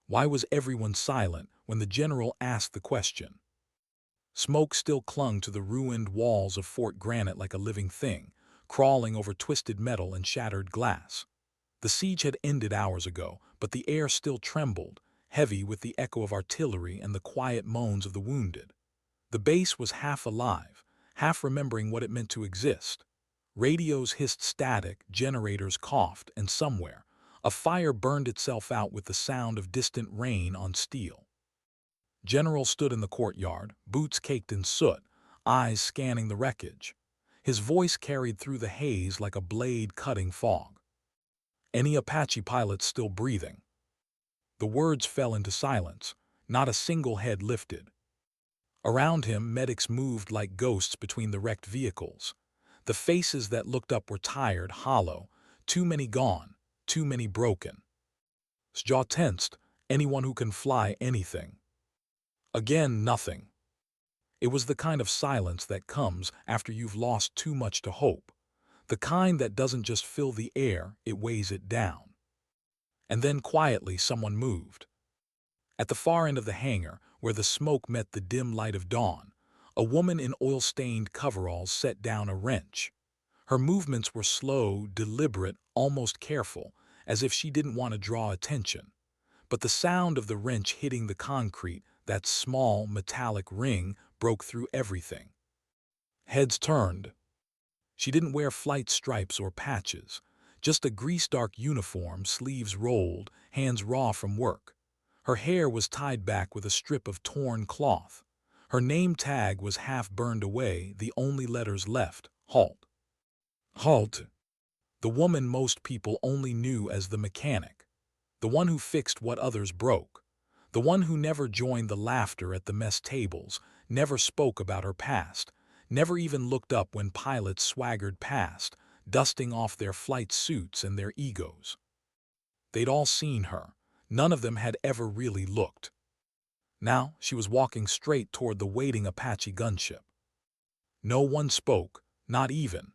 Why was everyone silent when the general asked the question? Smoke still clung to the ruined walls of Fort Granite like a living thing, crawling over twisted metal and shattered glass. The siege had ended hours ago, but the air still trembled, heavy with the echo of artillery and the quiet moans of the wounded. The base was half alive, half remembering what it meant to exist. Radios hissed static, generators coughed, and somewhere, a fire burned itself out with the sound of distant rain on steel. General stood in the courtyard, boots caked in soot, eyes scanning the wreckage. His voice carried through the haze like a blade cutting fog. Any Apache pilots still breathing? The words fell into silence. Not a single head lifted. Around him, medics moved like ghosts between the wrecked vehicles. The faces that looked up were tired, hollow, too many gone, too many broken. His jaw tensed, anyone who can fly anything. Again, nothing. It was the kind of silence that comes after you've lost too much to hope. The kind that doesn't just fill the air, it weighs it down. And then quietly someone moved. At the far end of the hangar, where the smoke met the dim light of dawn, a woman in oil-stained coveralls set down a wrench. Her movements were slow, deliberate, almost careful, as if she didn't want to draw attention. But the sound of the wrench hitting the concrete, that small, metallic ring, broke through everything. Heads turned. She didn't wear flight stripes or patches, just a grease-dark uniform, sleeves rolled, hands raw from work. Her hair was tied back with a strip of torn cloth. Her name tag was half burned away, the only letters left, HALT. HALT. The woman most people only knew as the mechanic. The one who fixed what others broke. The one who never joined the laughter at the mess tables, never spoke about her past, never even looked up when pilots swaggered past, dusting off their flight suits and their egos. They'd all seen her. None of them had ever really looked. Now she was walking straight toward the waiting Apache gunship. No one spoke, not even.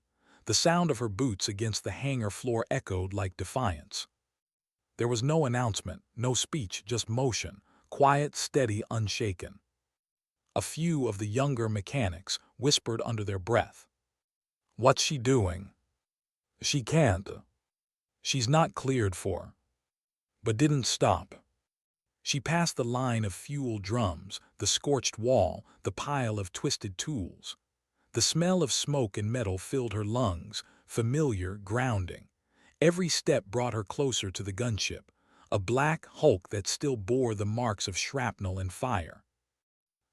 The sound of her boots against the hangar floor echoed like defiance. There was no announcement, no speech, just motion, quiet, steady, unshaken. A few of the younger mechanics whispered under their breath. "What's she doing?" "She can't. She's not cleared for." But didn't stop. She passed the line of fuel drums, the scorched wall, the pile of twisted tools. The smell of smoke and metal filled her lungs, familiar, grounding. Every step brought her closer to the gunship, a black hulk that still bore the marks of shrapnel and fire.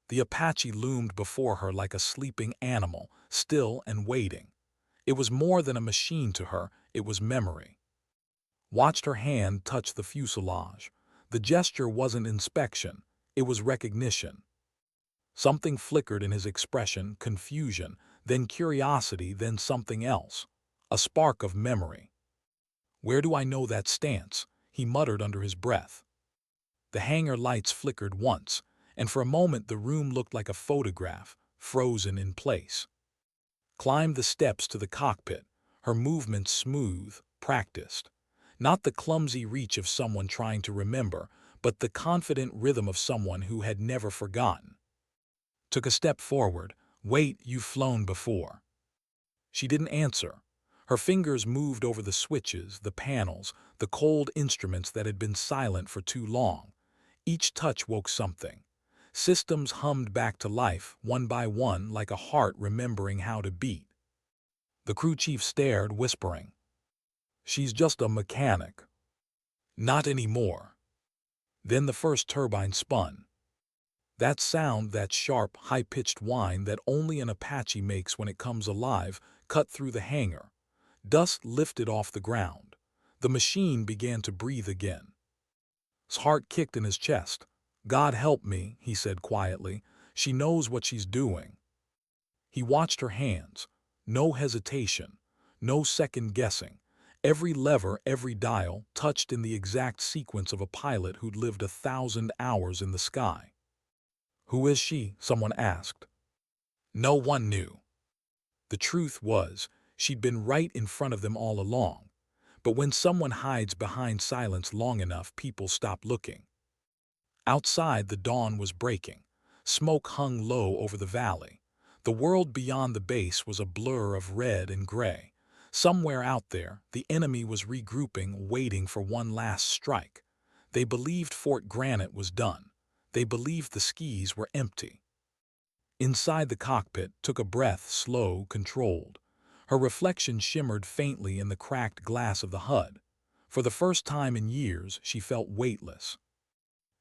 The Apache loomed before her like a sleeping animal, still and waiting. It was more than a machine to her, it was memory. Watched her hand touch the fuselage. The gesture wasn't inspection, it was recognition. Something flickered in his expression, confusion, then curiosity, then something else. A spark of memory. "Where do I know that stance?" he muttered under his breath. The hangar lights flickered once, and for a moment the room looked like a photograph, frozen in place. Climbed the steps to the cockpit, her movements smooth, practiced. Not the clumsy reach of someone trying to remember, but the confident rhythm of someone who had never forgotten. Took a step forward. "Wait, you've flown before." She didn't answer. Her fingers moved over the switches, the panels, the cold instruments that had been silent for too long. Each touch woke something. Systems hummed back to life, one by one, like a heart remembering how to beat. The crew chief stared, whispering, "She's just a mechanic." "Not anymore." Then the first turbine spun. That sound, that sharp, high-pitched whine that only an Apache makes when it comes alive, cut through the hangar. Dust lifted off the ground. The machine began to breathe again. His heart kicked in his chest. "God help me," he said quietly. "She knows what she's doing." He watched her hands. No hesitation. No second guessing. Every lever, every dial, touched in the exact sequence of a pilot who'd lived 1,000 hours in the sky. "Who is she?" someone asked. No one knew. The truth was, she'd been right in front of them all along. But when someone hides behind silence long enough, people stop looking. Outside, the dawn was breaking. Smoke hung low over the valley. The world beyond the base was a blur of red and gray. Somewhere out there, the enemy was regrouping, waiting for one last strike. They believed Fort Granite was done. They believed the skis were empty. Inside the cockpit, took a breath, slow, controlled. Her reflection shimmered faintly in the cracked glass of the HUD. For the first time in years, she felt weightless.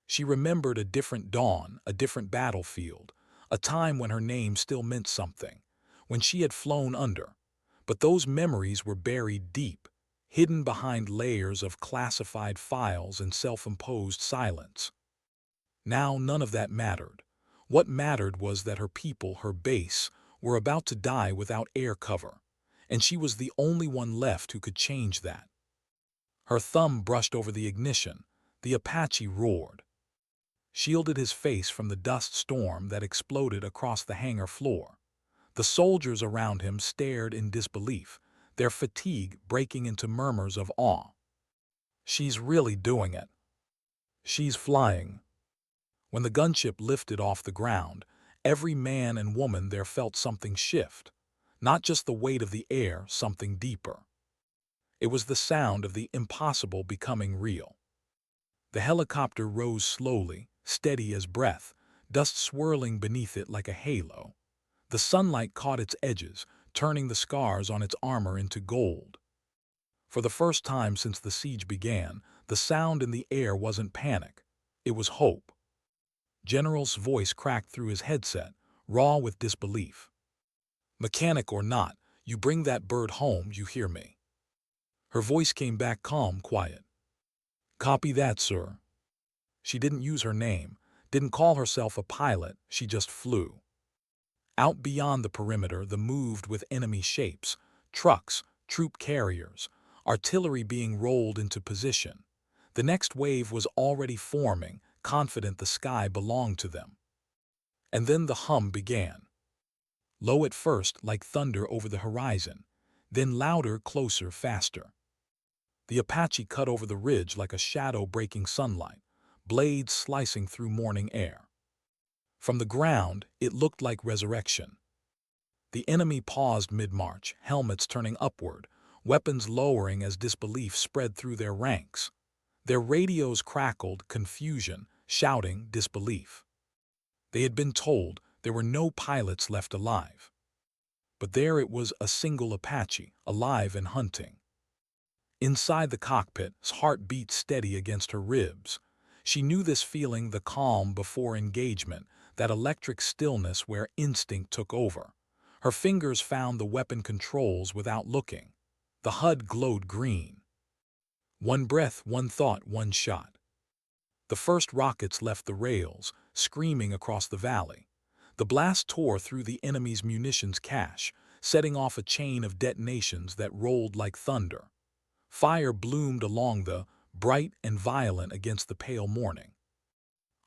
She remembered a different dawn, a different battlefield, a time when her name still meant something, when she had flown under. But those memories were buried deep, hidden behind layers of classified files and self-imposed silence. Now none of that mattered. What mattered was that her people, her base, were about to die without air cover, and she was the only one left who could change that. Her thumb brushed over the ignition. The Apache roared, shielded his face from the dust storm that exploded across the hangar floor. The soldiers around him stared in disbelief, their fatigue breaking into murmurs of awe. She's really doing it. She's flying. When the gunship lifted off the ground, every man and woman there felt something shift. Not just the weight of the air, something deeper. It was the sound of the impossible becoming real. The helicopter rose slowly, steady as breath, dust swirling beneath it like a halo. The sunlight caught its edges, turning the scars on its armor into gold. For the first time since the siege began, the sound in the air wasn't panic. It was hope. General's voice cracked through his headset, raw with disbelief. "Mechanic or not, you bring that bird home, you hear me?" Her voice came back calm, quiet. "Copy that, sir." She didn't use her name, didn't call herself a pilot, she just flew. Out beyond the perimeter, the moved with enemy shapes, trucks, troop carriers, artillery being rolled into position. The next wave was already forming, confident the sky belonged to them. And then the hum began. Low at first, like thunder over the horizon, then louder, closer, faster. The Apache cut over the ridge like a shadow breaking sunlight, blades slicing through morning air. From the ground, it looked like resurrection. The enemy paused mid-march, helmets turning upward, weapons lowering as disbelief spread through their ranks. Their radios crackled, confusion, shouting, disbelief. They had been told there were no pilots left alive. But there it was, a single Apache, alive and hunting. Inside the cockpit, his heart beat steady against her ribs. She knew this feeling, the calm before engagement, that electric stillness where instinct took over. Her fingers found the weapon controls without looking. The HUD glowed green. One breath, one thought, one shot. The first rockets left the rails, screaming across the valley. The blast tore through the enemy's munitions cache, setting off a chain of detonations that rolled like thunder. Fire bloomed along the, bright and violent against the pale morning.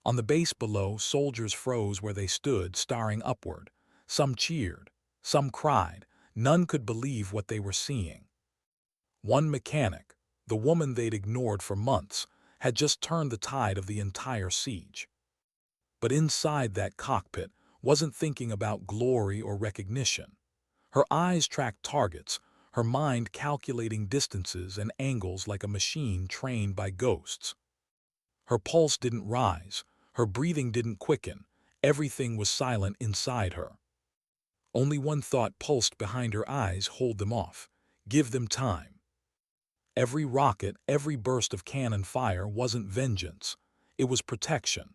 On the base below, soldiers froze where they stood, staring upward. Some cheered, some cried. None could believe what they were seeing. One mechanic, the woman they'd ignored for months, had just turned the tide of the entire siege. But inside that cockpit, wasn't thinking about glory or recognition. Her eyes tracked targets, her mind calculating distances and angles like a machine trained by ghosts. Her pulse didn't rise, her breathing didn't quicken, everything was silent inside her. Only one thought pulsed behind her eyes: hold them off, give them time. Every rocket, every burst of cannon fire wasn't vengeance, it was protection.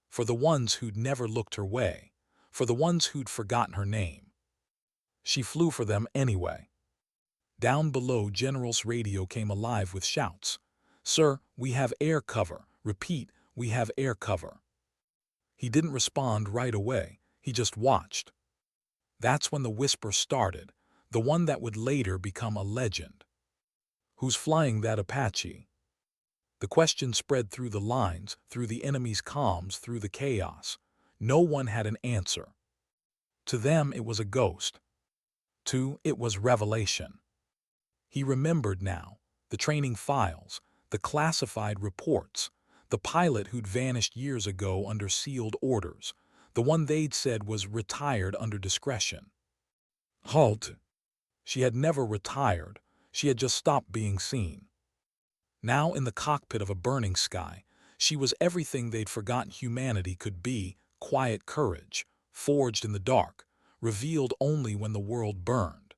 For the ones who'd never looked her way, for the ones who'd forgotten her name. She flew for them anyway. Down below, General's radio came alive with shouts. "Sir, we have air cover. Repeat, we have air cover." He didn't respond right away, he just watched. That's when the whisper started, the one that would later become a legend. "Who's flying that Apache?" The question spread through the lines, through the enemy's comms, through the chaos. No one had an answer. To them, it was a ghost. It was revelation. He remembered now, the training files, the classified reports, The pilot who'd vanished years ago under sealed orders, the one they'd said was retired under discretion. Halt! She had never retired, she had just stopped being seen. Now in the cockpit of a burning sky, she was everything they'd forgotten humanity could be: quiet courage, forged in the dark, revealed only when the world burned.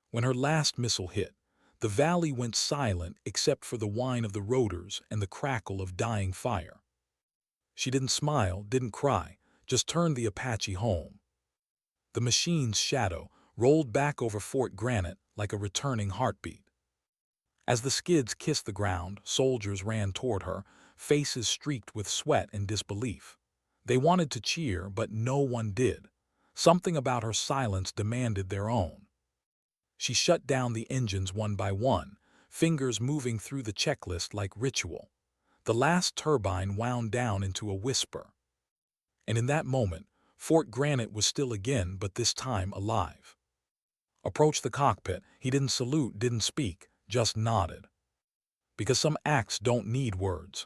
When her last missile hit, the valley went silent except for the whine of the rotors and the crackle of dying fire. She didn't smile, didn't cry, just turned the Apache home. The machine's shadow rolled back over Fort Granite like a returning heartbeat. As the skids kissed the ground, soldiers ran toward her, faces streaked with sweat and disbelief. They wanted to cheer, but no one did. Something about her silence demanded their own. She shut down the engines one by one, fingers moving through the checklist like ritual. The last turbine wound down into a whisper. And in that moment, Fort Granite was still again, but this time alive. Approached the cockpit, he didn't salute, didn't speak, just nodded. Because some acts don't need words.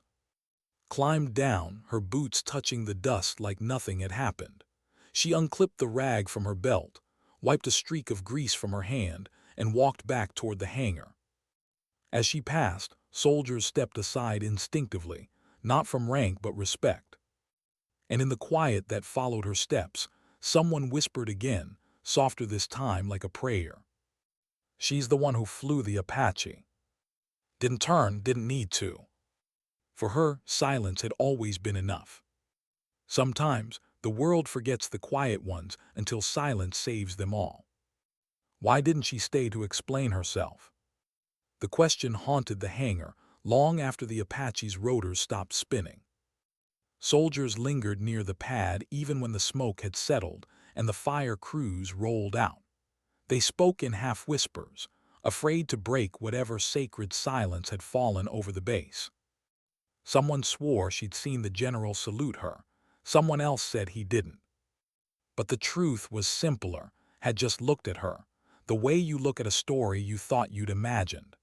Climbed down, her boots touching the dust like nothing had happened. She unclipped the rag from her belt, wiped a streak of grease from her hand, and walked back toward the hangar. As she passed, soldiers stepped aside instinctively, not from rank but respect. And in the quiet that followed her steps, someone whispered again, softer this time like a prayer. She's the one who flew the Apache. Didn't turn, didn't need to. For her, silence had always been enough. Sometimes, the world forgets the quiet ones until silence saves them all. Why didn't she stay to explain herself? The question haunted the hangar long after the Apache's rotors stopped spinning. Soldiers lingered near the pad even when the smoke had settled and the fire crews rolled out. They spoke in half-whispers, afraid to break whatever sacred silence had fallen over the base. Someone swore she'd seen the general salute her. Someone else said he didn't. But the truth was simpler, had just looked at her, the way you look at a story you thought you'd imagined.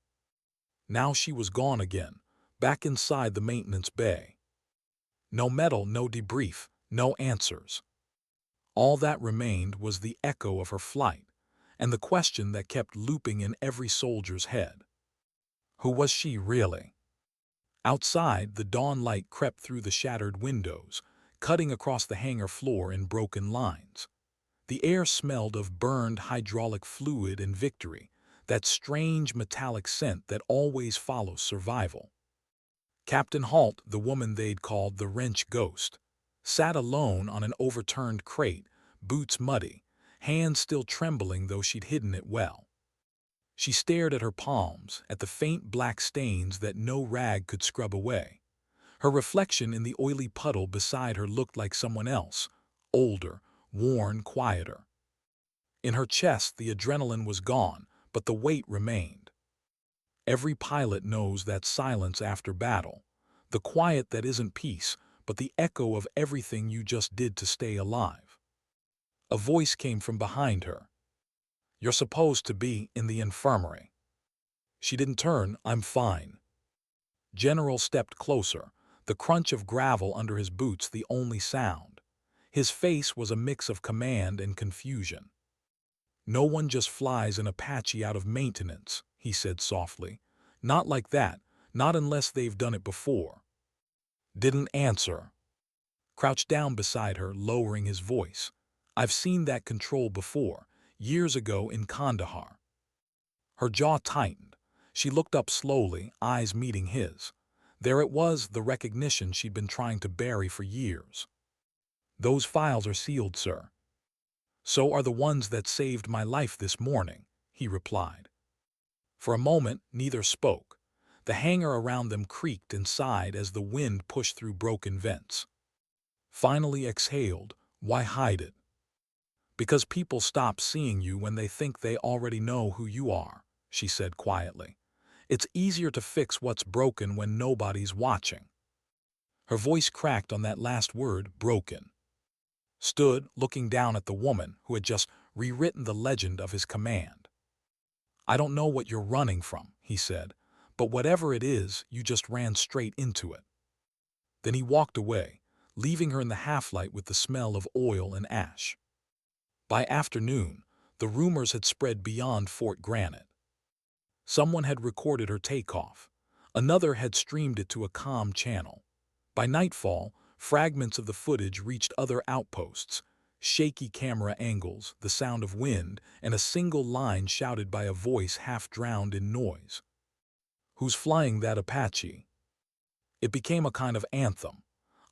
Now she was gone again, back inside the maintenance bay. No medal, no debrief, no answers. All that remained was the echo of her flight, and the question that kept looping in every soldier's head. Who was she really? Outside, the dawn light crept through the shattered windows, cutting across the hangar floor in broken lines. The air smelled of burned hydraulic fluid and victory, that strange metallic scent that always follows survival. Captain Halt, the woman they'd called the wrench ghost, sat alone on an overturned crate, boots muddy, hands still trembling though she'd hidden it well. She stared at her palms, at the faint black stains that no rag could scrub away. Her reflection in the oily puddle beside her looked like someone else, older, worn, quieter. In her chest the adrenaline was gone, but the weight remained. Every pilot knows that silence after battle, the quiet that isn't peace, but the echo of everything you just did to stay alive. A voice came from behind her. You're supposed to be in the infirmary. She didn't turn. I'm fine. General stepped closer, the crunch of gravel under his boots the only sound. His face was a mix of command and confusion. No one just flies an Apache out of maintenance, he said softly. Not like that, not unless they've done it before. Didn't answer. Crouched down beside her, lowering his voice. I've seen that control before, years ago in Kandahar. Her jaw tightened. She looked up slowly, eyes meeting his. There it was, the recognition she'd been trying to bury for years. Those files are sealed, sir. So are the ones that saved my life this morning, he replied. For a moment, neither spoke. The hangar around them creaked and sighed as the wind pushed through broken vents. Finally exhaled, why hide it? Because people stop seeing you when they think they already know who you are, she said quietly. It's easier to fix what's broken when nobody's watching. Her voice cracked on that last word, broken. Stood, looking down at the woman who had just rewritten the legend of his command. I don't know what you're running from, he said, but whatever it is, you just ran straight into it. Then he walked away, leaving her in the half-light with the smell of oil and ash. By afternoon, the rumors had spread beyond Fort Granite. Someone had recorded her takeoff. Another had streamed it to a comm channel. By nightfall, fragments of the footage reached other outposts, shaky camera angles, the sound of wind, and a single line shouted by a voice half drowned in noise. "Who's flying that Apache?" It became a kind of anthem,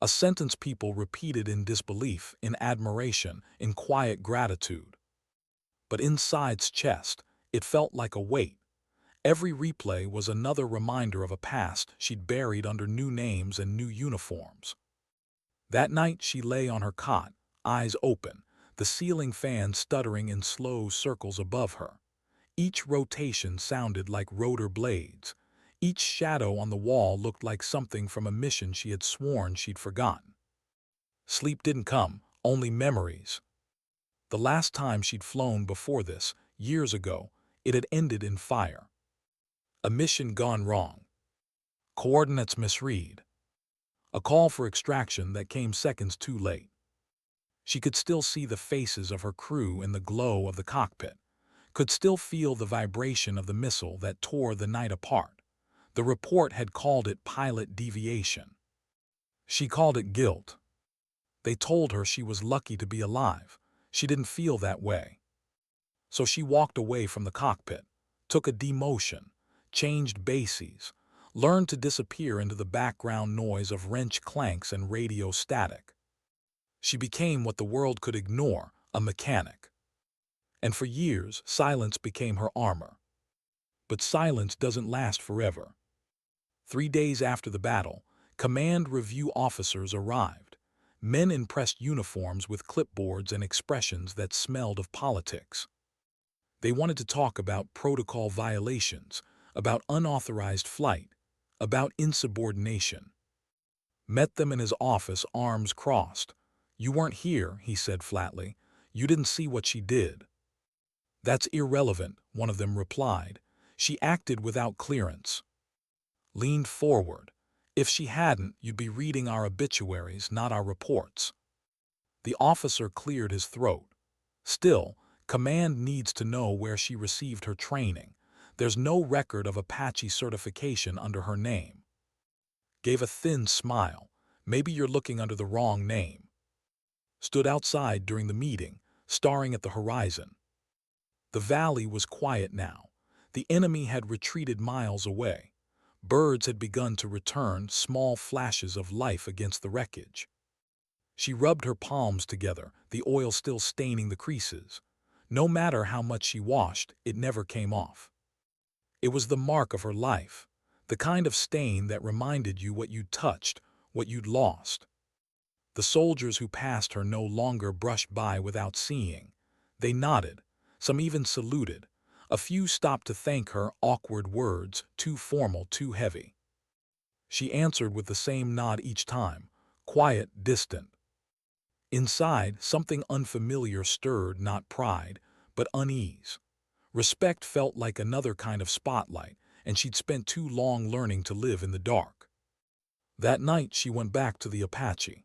a sentence people repeated in disbelief, in admiration, in quiet gratitude. But inside's chest, it felt like a weight. Every replay was another reminder of a past she'd buried under new names and new uniforms. That night she lay on her cot, eyes open, the ceiling fan stuttering in slow circles above her. Each rotation sounded like rotor blades. Each shadow on the wall looked like something from a mission she had sworn she'd forgotten. Sleep didn't come, only memories. The last time she'd flown before this, years ago, it had ended in fire. A mission gone wrong. Coordinates misread. A call for extraction that came seconds too late. She could still see the faces of her crew in the glow of the cockpit, could still feel the vibration of the missile that tore the night apart. The report had called it pilot deviation. She called it guilt. They told her she was lucky to be alive. She didn't feel that way. So she walked away from the cockpit, took a demotion, changed bases, learned to disappear into the background noise of wrench clanks and radio static. She became what the world could ignore, a mechanic. And for years, silence became her armor. But silence doesn't last forever. 3 days after the battle, command review officers arrived, men in pressed uniforms with clipboards and expressions that smelled of politics. They wanted to talk about protocol violations, about unauthorized flight, about insubordination. Met them in his office, arms crossed. "You weren't here," he said flatly. "You didn't see what she did." "That's irrelevant," one of them replied. "She acted without clearance." Leaned forward. "If she hadn't, you'd be reading our obituaries, not our reports." The officer cleared his throat. "Still, command needs to know where she received her training. There's no record of Apache certification under her name." Gave a thin smile. "Maybe you're looking under the wrong name." Stood outside during the meeting, staring at the horizon. The valley was quiet now. The enemy had retreated miles away. Birds had begun to return, small flashes of life against the wreckage. She rubbed her palms together, the oil still staining the creases. No matter how much she washed, it never came off. It was the mark of her life, the kind of stain that reminded you what you'd touched, what you'd lost. The soldiers who passed her no longer brushed by without seeing. They nodded, some even saluted. A few stopped to thank her, awkward words, too formal, too heavy. She answered with the same nod each time, quiet, distant. Inside, something unfamiliar stirred, not pride, but unease. Respect felt like another kind of spotlight, and she'd spent too long learning to live in the dark. That night she went back to the Apache.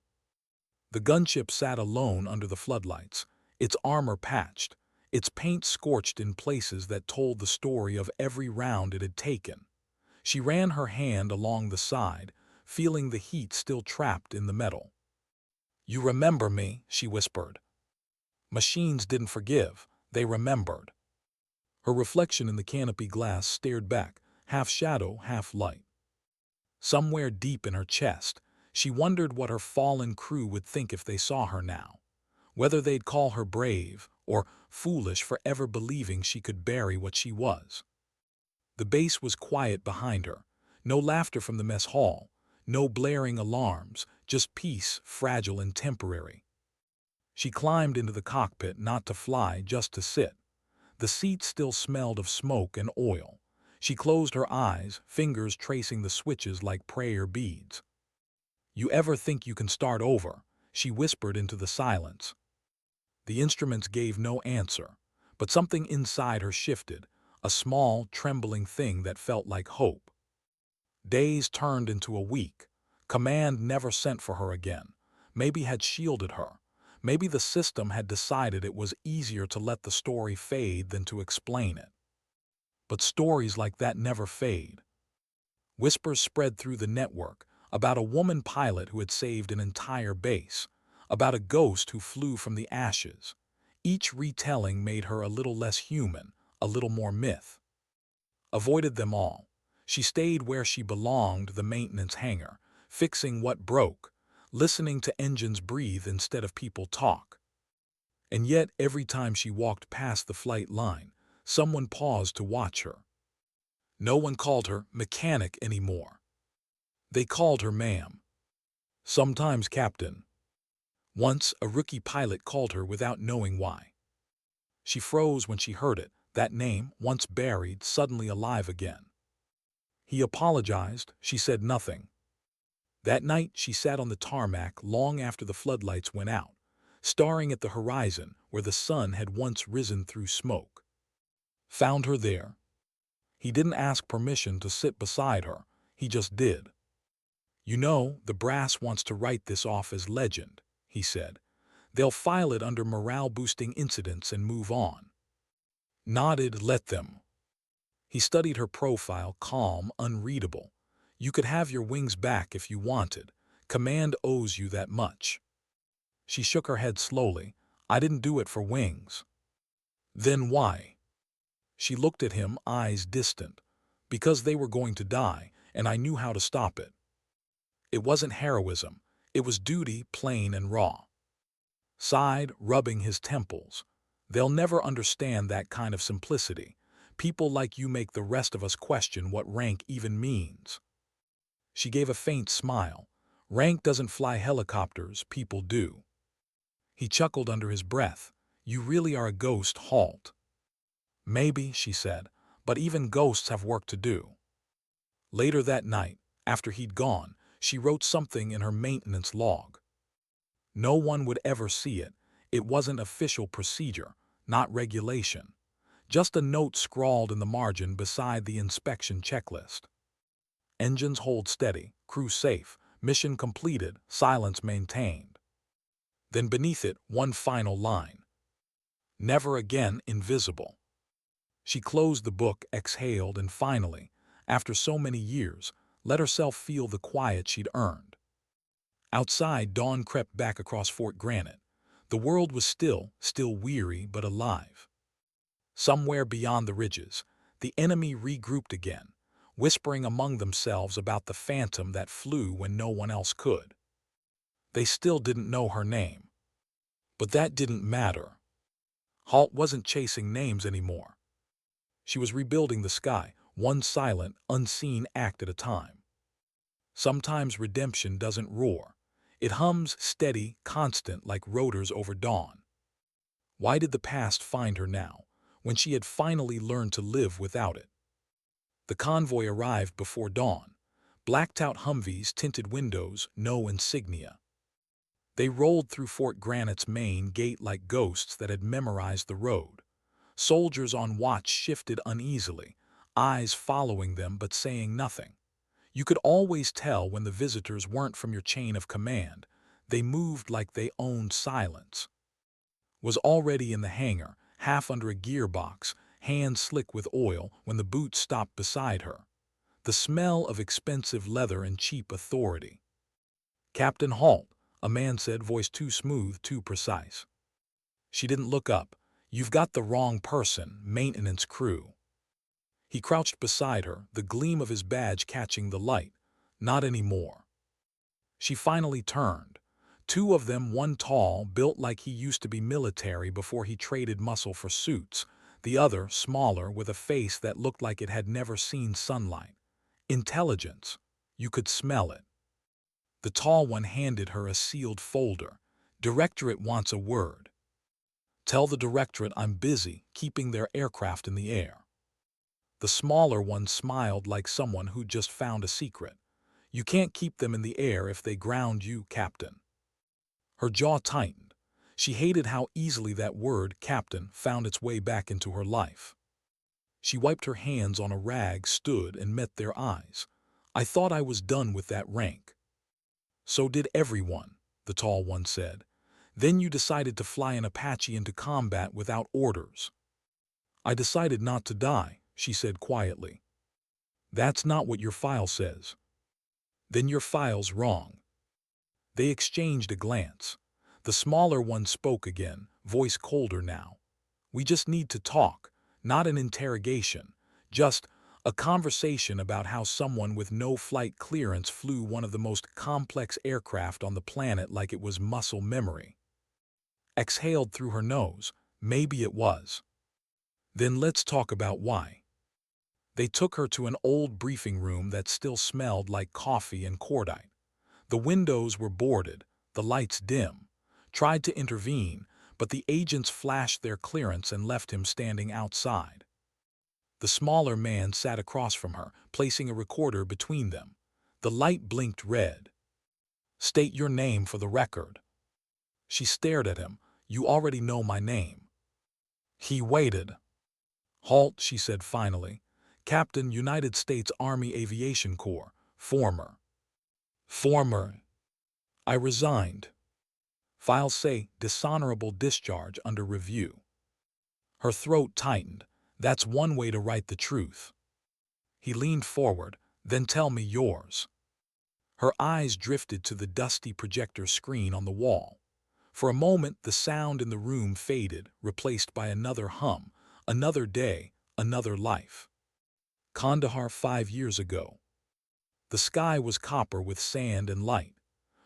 The gunship sat alone under the floodlights, its armor patched, its paint scorched in places that told the story of every round it had taken. She ran her hand along the side, feeling the heat still trapped in the metal. "You remember me," she whispered. Machines didn't forgive, they remembered. Her reflection in the canopy glass stared back, half shadow, half light. Somewhere deep in her chest, she wondered what her fallen crew would think if they saw her now. Whether they'd call her brave or foolish for ever believing she could bury what she was. The base was quiet behind her. No laughter from the mess hall, no blaring alarms, just peace, fragile and temporary. She climbed into the cockpit, not to fly, just to sit. The seat still smelled of smoke and oil. She closed her eyes, fingers tracing the switches like prayer beads. "You ever think you can start over?" she whispered into the silence. The instruments gave no answer, but something inside her shifted, a small, trembling thing that felt like hope. Days turned into a week. Command never sent for her again. Maybe had shielded her. Maybe the system had decided it was easier to let the story fade than to explain it. But stories like that never fade. Whispers spread through the network about a woman pilot who had saved an entire base, about a ghost who flew from the ashes. Each retelling made her a little less human, a little more myth. Avoided them all. She stayed where she belonged, the maintenance hangar, fixing what broke, listening to engines breathe instead of people talk. And yet, every time she walked past the flight line, someone paused to watch her. No one called her mechanic anymore. They called her ma'am. Sometimes captain. Once, a rookie pilot called her without knowing why. She froze when she heard it, that name, once buried, suddenly alive again. He apologized, she said nothing. That night, she sat on the tarmac long after the floodlights went out, staring at the horizon where the sun had once risen through smoke. Found her there. He didn't ask permission to sit beside her, he just did. You know, the brass wants to write this off as legend, he said. They'll file it under morale-boosting incidents and move on. Nodded, let them. He studied her profile, calm, unreadable. You could have your wings back if you wanted. Command owes you that much. She shook her head slowly. I didn't do it for wings. Then why? She looked at him, eyes distant. Because they were going to die, and I knew how to stop it. It wasn't heroism. It was duty, plain and raw. Sighed, rubbing his temples. They'll never understand that kind of simplicity. People like you make the rest of us question what rank even means. She gave a faint smile. Rank doesn't fly helicopters, people do. He chuckled under his breath. You really are a ghost, Halt. Maybe, she said, but even ghosts have work to do. Later that night, after he'd gone, she wrote something in her maintenance log. No one would ever see it. It wasn't official procedure, not regulation. Just a note scrawled in the margin beside the inspection checklist. Engines hold steady, crew safe, mission completed, silence maintained. Then beneath it, one final line. Never again invisible. She closed the book, exhaled, and finally, after so many years, let herself feel the quiet she'd earned. Outside, dawn crept back across Fort Granite. The world was still weary but alive. Somewhere beyond the ridges, the enemy regrouped again, whispering among themselves about the phantom that flew when no one else could. They still didn't know her name. But that didn't matter. Halt wasn't chasing names anymore. She was rebuilding the sky, one silent, unseen act at a time. Sometimes redemption doesn't roar. It hums steady, constant, like rotors over dawn. Why did the past find her now, when she had finally learned to live without it? The convoy arrived before dawn. Blacked-out Humvees, tinted windows, no insignia. They rolled through Fort Granite's main gate like ghosts that had memorized the road. Soldiers on watch shifted uneasily, eyes following them but saying nothing. You could always tell when the visitors weren't from your chain of command. They moved like they owned silence. Was already in the hangar, half under a gearbox, hands slick with oil, when the boot stopped beside her. The smell of expensive leather and cheap authority. Captain Halt, a man said, voice too smooth, too precise. She didn't look up. You've got the wrong person, maintenance crew. He crouched beside her, the gleam of his badge catching the light. Not anymore. She finally turned. Two of them, one tall, built like he used to be military before he traded muscle for suits, the other smaller with a face that looked like it had never seen sunlight. Intelligence. You could smell it. The tall one handed her a sealed folder. Directorate wants a word. Tell the Directorate I'm busy keeping their aircraft in the air. The smaller one smiled like someone who'd just found a secret. You can't keep them in the air if they ground you, Captain. Her jaw tightened. She hated how easily that word, captain, found its way back into her life. She wiped her hands on a rag, stood, and met their eyes. I thought I was done with that rank. So did everyone, the tall one said. Then you decided to fly an Apache into combat without orders. I decided not to die, she said quietly. That's not what your file says. Then your file's wrong. They exchanged a glance. The smaller one spoke again, voice colder now. We just need to talk, not an interrogation, just a conversation about how someone with no flight clearance flew one of the most complex aircraft on the planet like it was muscle memory. Exhaled through her nose. Maybe it was. Then let's talk about why. They took her to an old briefing room that still smelled like coffee and cordite. The windows were boarded, the lights dim. Tried to intervene, but the agents flashed their clearance and left him standing outside. The smaller man sat across from her, placing a recorder between them. The light blinked red. State your name for the record. She stared at him. You already know my name. He waited. Halt, she said finally. Captain, United States Army Aviation Corps, former. I resigned. Files say dishonorable discharge under review. Her throat tightened. That's one way to write the truth. He leaned forward. Then tell me yours. Her eyes drifted to the dusty projector screen on the wall. For a moment, the sound in the room faded, replaced by another hum, another day, another life. Kandahar 5 years ago. The sky was copper with sand and light.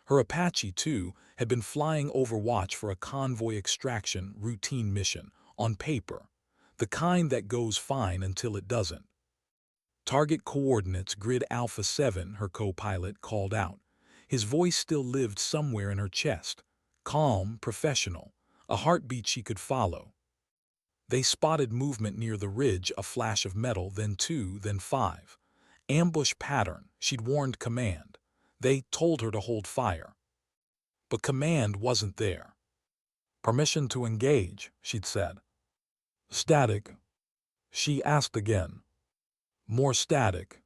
Her Apache, too, had been flying Overwatch for a convoy extraction routine mission, on paper, the kind that goes fine until it doesn't. Target coordinates grid Alpha 7, her co-pilot called out. His voice still lived somewhere in her chest. Calm, professional, a heartbeat she could follow. They spotted movement near the ridge, a flash of metal, then 2, then 5. Ambush pattern, she'd warned command. They told her to hold fire. But command wasn't there. Permission to engage, she'd said. Static. She asked again. More static.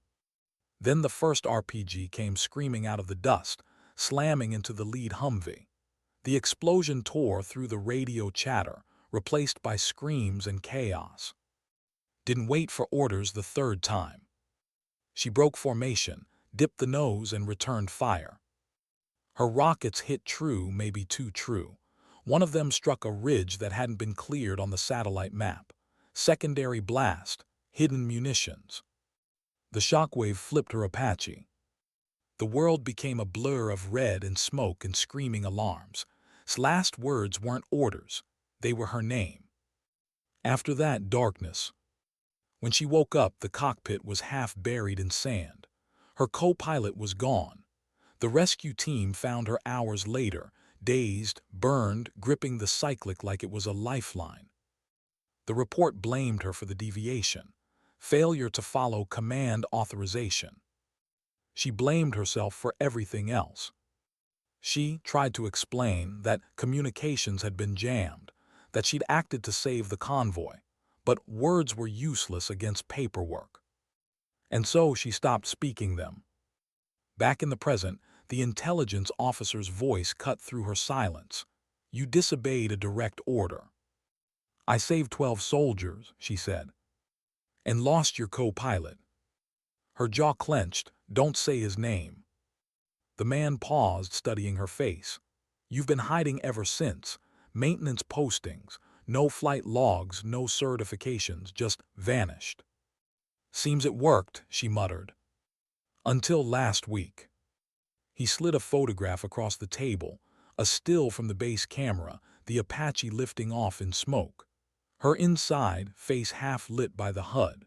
Then the first RPG came screaming out of the dust, slamming into the lead Humvee. The explosion tore through the radio chatter, replaced by screams and chaos. Didn't wait for orders the third time. She broke formation, dipped the nose, and returned fire. Her rockets hit true, maybe too true. One of them struck a ridge that hadn't been cleared on the satellite map. Secondary blast, hidden munitions. The shockwave flipped her Apache. The world became a blur of red and smoke and screaming alarms. His last words weren't orders. They were her name. After that, darkness. When she woke up, the cockpit was half buried in sand. Her co-pilot was gone. The rescue team found her hours later, dazed, burned, gripping the cyclic like it was a lifeline. The report blamed her for the deviation, failure to follow command authorization. She blamed herself for everything else. She tried to explain that communications had been jammed, that she'd acted to save the convoy, but words were useless against paperwork. And so she stopped speaking them. Back in the present, the intelligence officer's voice cut through her silence. You disobeyed a direct order. I saved 12 soldiers, she said, and lost your co-pilot. Her jaw clenched. Don't say his name. The man paused, studying her face. You've been hiding ever since. Maintenance postings, no flight logs, no certifications, just vanished. Seems it worked, she muttered. Until last week. He slid a photograph across the table, a still from the base camera, the Apache lifting off in smoke. Her inside, face half lit by the HUD.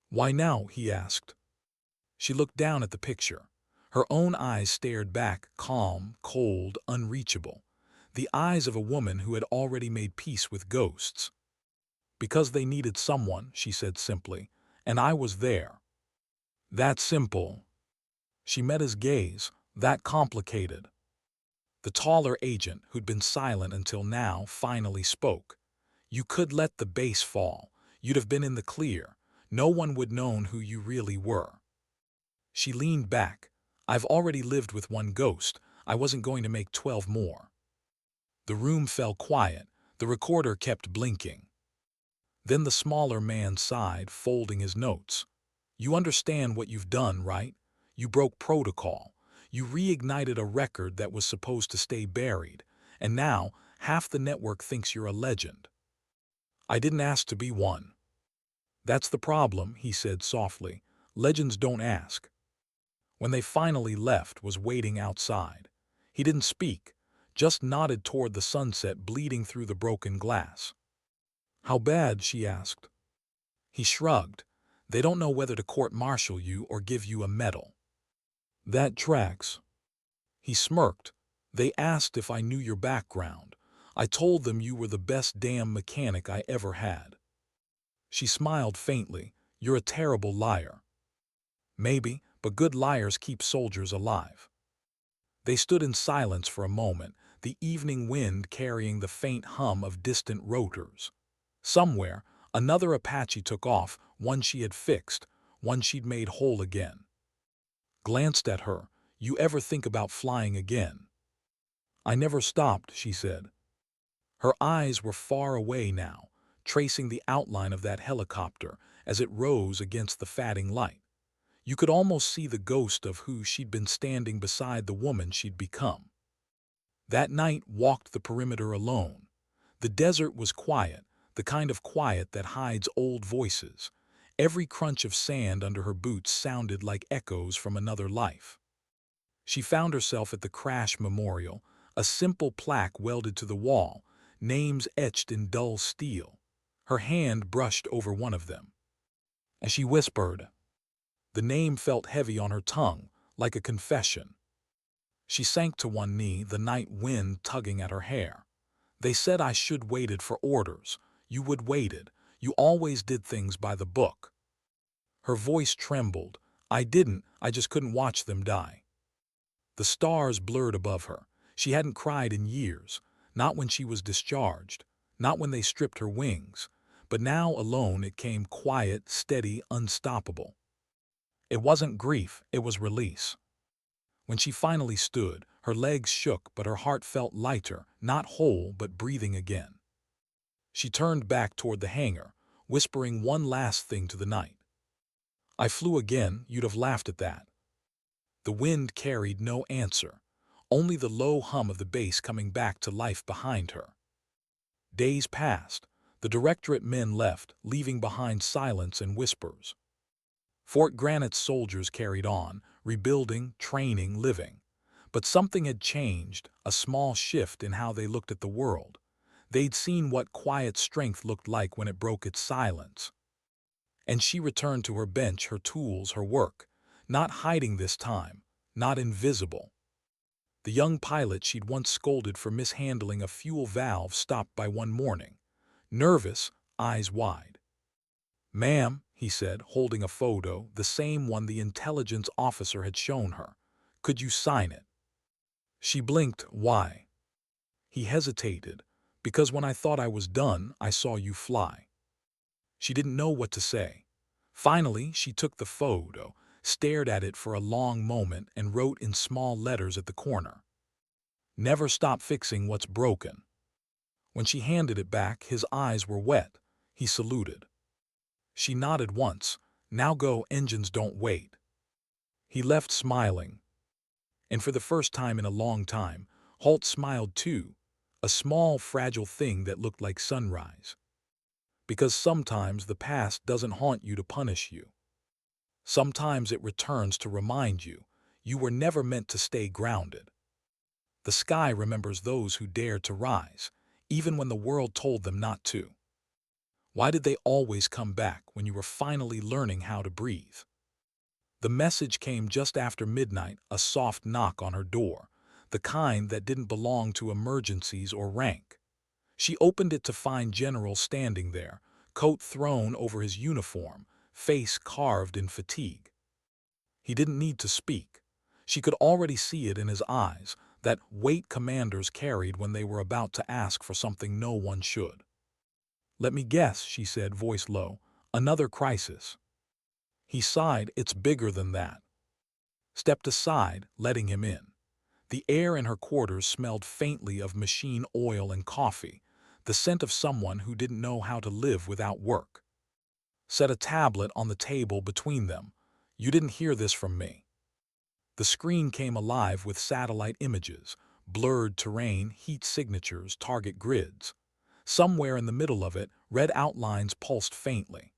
Why now? He asked. She looked down at the picture. Her own eyes stared back, calm, cold, unreachable. The eyes of a woman who had already made peace with ghosts. Because they needed someone, she said simply, and I was there. That simple. She met his gaze. That complicated. The taller agent, who'd been silent until now, finally spoke. You could let the base fall. You'd have been in the clear. No one would known who you really were. She leaned back. I've already lived with one ghost. I wasn't going to make 12 more. The room fell quiet. The recorder kept blinking. Then the smaller man sighed, folding his notes. You understand what you've done, right? You broke protocol. You reignited a record that was supposed to stay buried. And now, half the network thinks you're a legend. I didn't ask to be one. That's the problem, he said softly. Legends don't ask. When they finally left, was waiting outside. He didn't speak, just nodded toward the sunset bleeding through the broken glass. How bad? She asked. He shrugged. They don't know whether to court-martial you or give you a medal. That tracks. He smirked. They asked if I knew your background. I told them you were the best damn mechanic I ever had. She smiled faintly. You're a terrible liar. Maybe, but good liars keep soldiers alive. They stood in silence for a moment, the evening wind carrying the faint hum of distant rotors. Somewhere, another Apache took off, one she had fixed, one she'd made whole again. Glanced at her. You ever think about flying again? I never stopped, she said. Her eyes were far away now, tracing the outline of that helicopter as it rose against the fading light. You could almost see the ghost of who she'd been standing beside the woman she'd become. That night walked the perimeter alone. The desert was quiet, the kind of quiet that hides old voices. Every crunch of sand under her boots sounded like echoes from another life. She found herself at the crash memorial, a simple plaque welded to the wall, names etched in dull steel. Her hand brushed over one of them. As she whispered, the name felt heavy on her tongue, like a confession. She sank to one knee, the night wind tugging at her hair. They said I should waited for orders. You would waited. You always did things by the book. Her voice trembled. I didn't, I just couldn't watch them die. The stars blurred above her. She hadn't cried in years, not when she was discharged, not when they stripped her wings. But now alone it came quiet, steady, unstoppable. It wasn't grief, it was release. When she finally stood, her legs shook but her heart felt lighter, not whole but breathing again. She turned back toward the hangar, whispering one last thing to the night. I flew again, you'd have laughed at that. The wind carried no answer, only the low hum of the bass coming back to life behind her. Days passed. The directorate men left, leaving behind silence and whispers. Fort Granite's soldiers carried on, rebuilding, training, living. But something had changed, a small shift in how they looked at the world. They'd seen what quiet strength looked like when it broke its silence. And she returned to her bench, her tools, her work, not hiding this time, not invisible. The young pilot she'd once scolded for mishandling a fuel valve stopped by one morning, nervous, eyes wide. Ma'am, he said, holding a photo, the same one the intelligence officer had shown her. Could you sign it? She blinked. Why? He hesitated. Because when I thought I was done, I saw you fly. She didn't know what to say. Finally, she took the photo, stared at it for a long moment, and wrote in small letters at the corner. Never stop fixing what's broken. When she handed it back, his eyes were wet. He saluted. She nodded once. Now go, engines don't wait. He left smiling. And for the first time in a long time, Holt smiled too, a small, fragile thing that looked like sunrise. Because sometimes the past doesn't haunt you to punish you. Sometimes it returns to remind you, you were never meant to stay grounded. The sky remembers those who dared to rise, even when the world told them not to. Why did they always come back when you were finally learning how to breathe? The message came just after midnight, a soft knock on her door, the kind that didn't belong to emergencies or rank. She opened it to find General standing there, coat thrown over his uniform, face carved in fatigue. He didn't need to speak. She could already see it in his eyes, that weight commanders carried when they were about to ask for something no one should. Let me guess, she said, voice low. Another crisis. He sighed. It's bigger than that. stepped aside, letting him in. The air in her quarters smelled faintly of machine oil and coffee, the scent of someone who didn't know how to live without work. Set a tablet on the table between them. You didn't hear this from me. The screen came alive with satellite images, blurred terrain, heat signatures, target grids. Somewhere in the middle of it, red outlines pulsed faintly.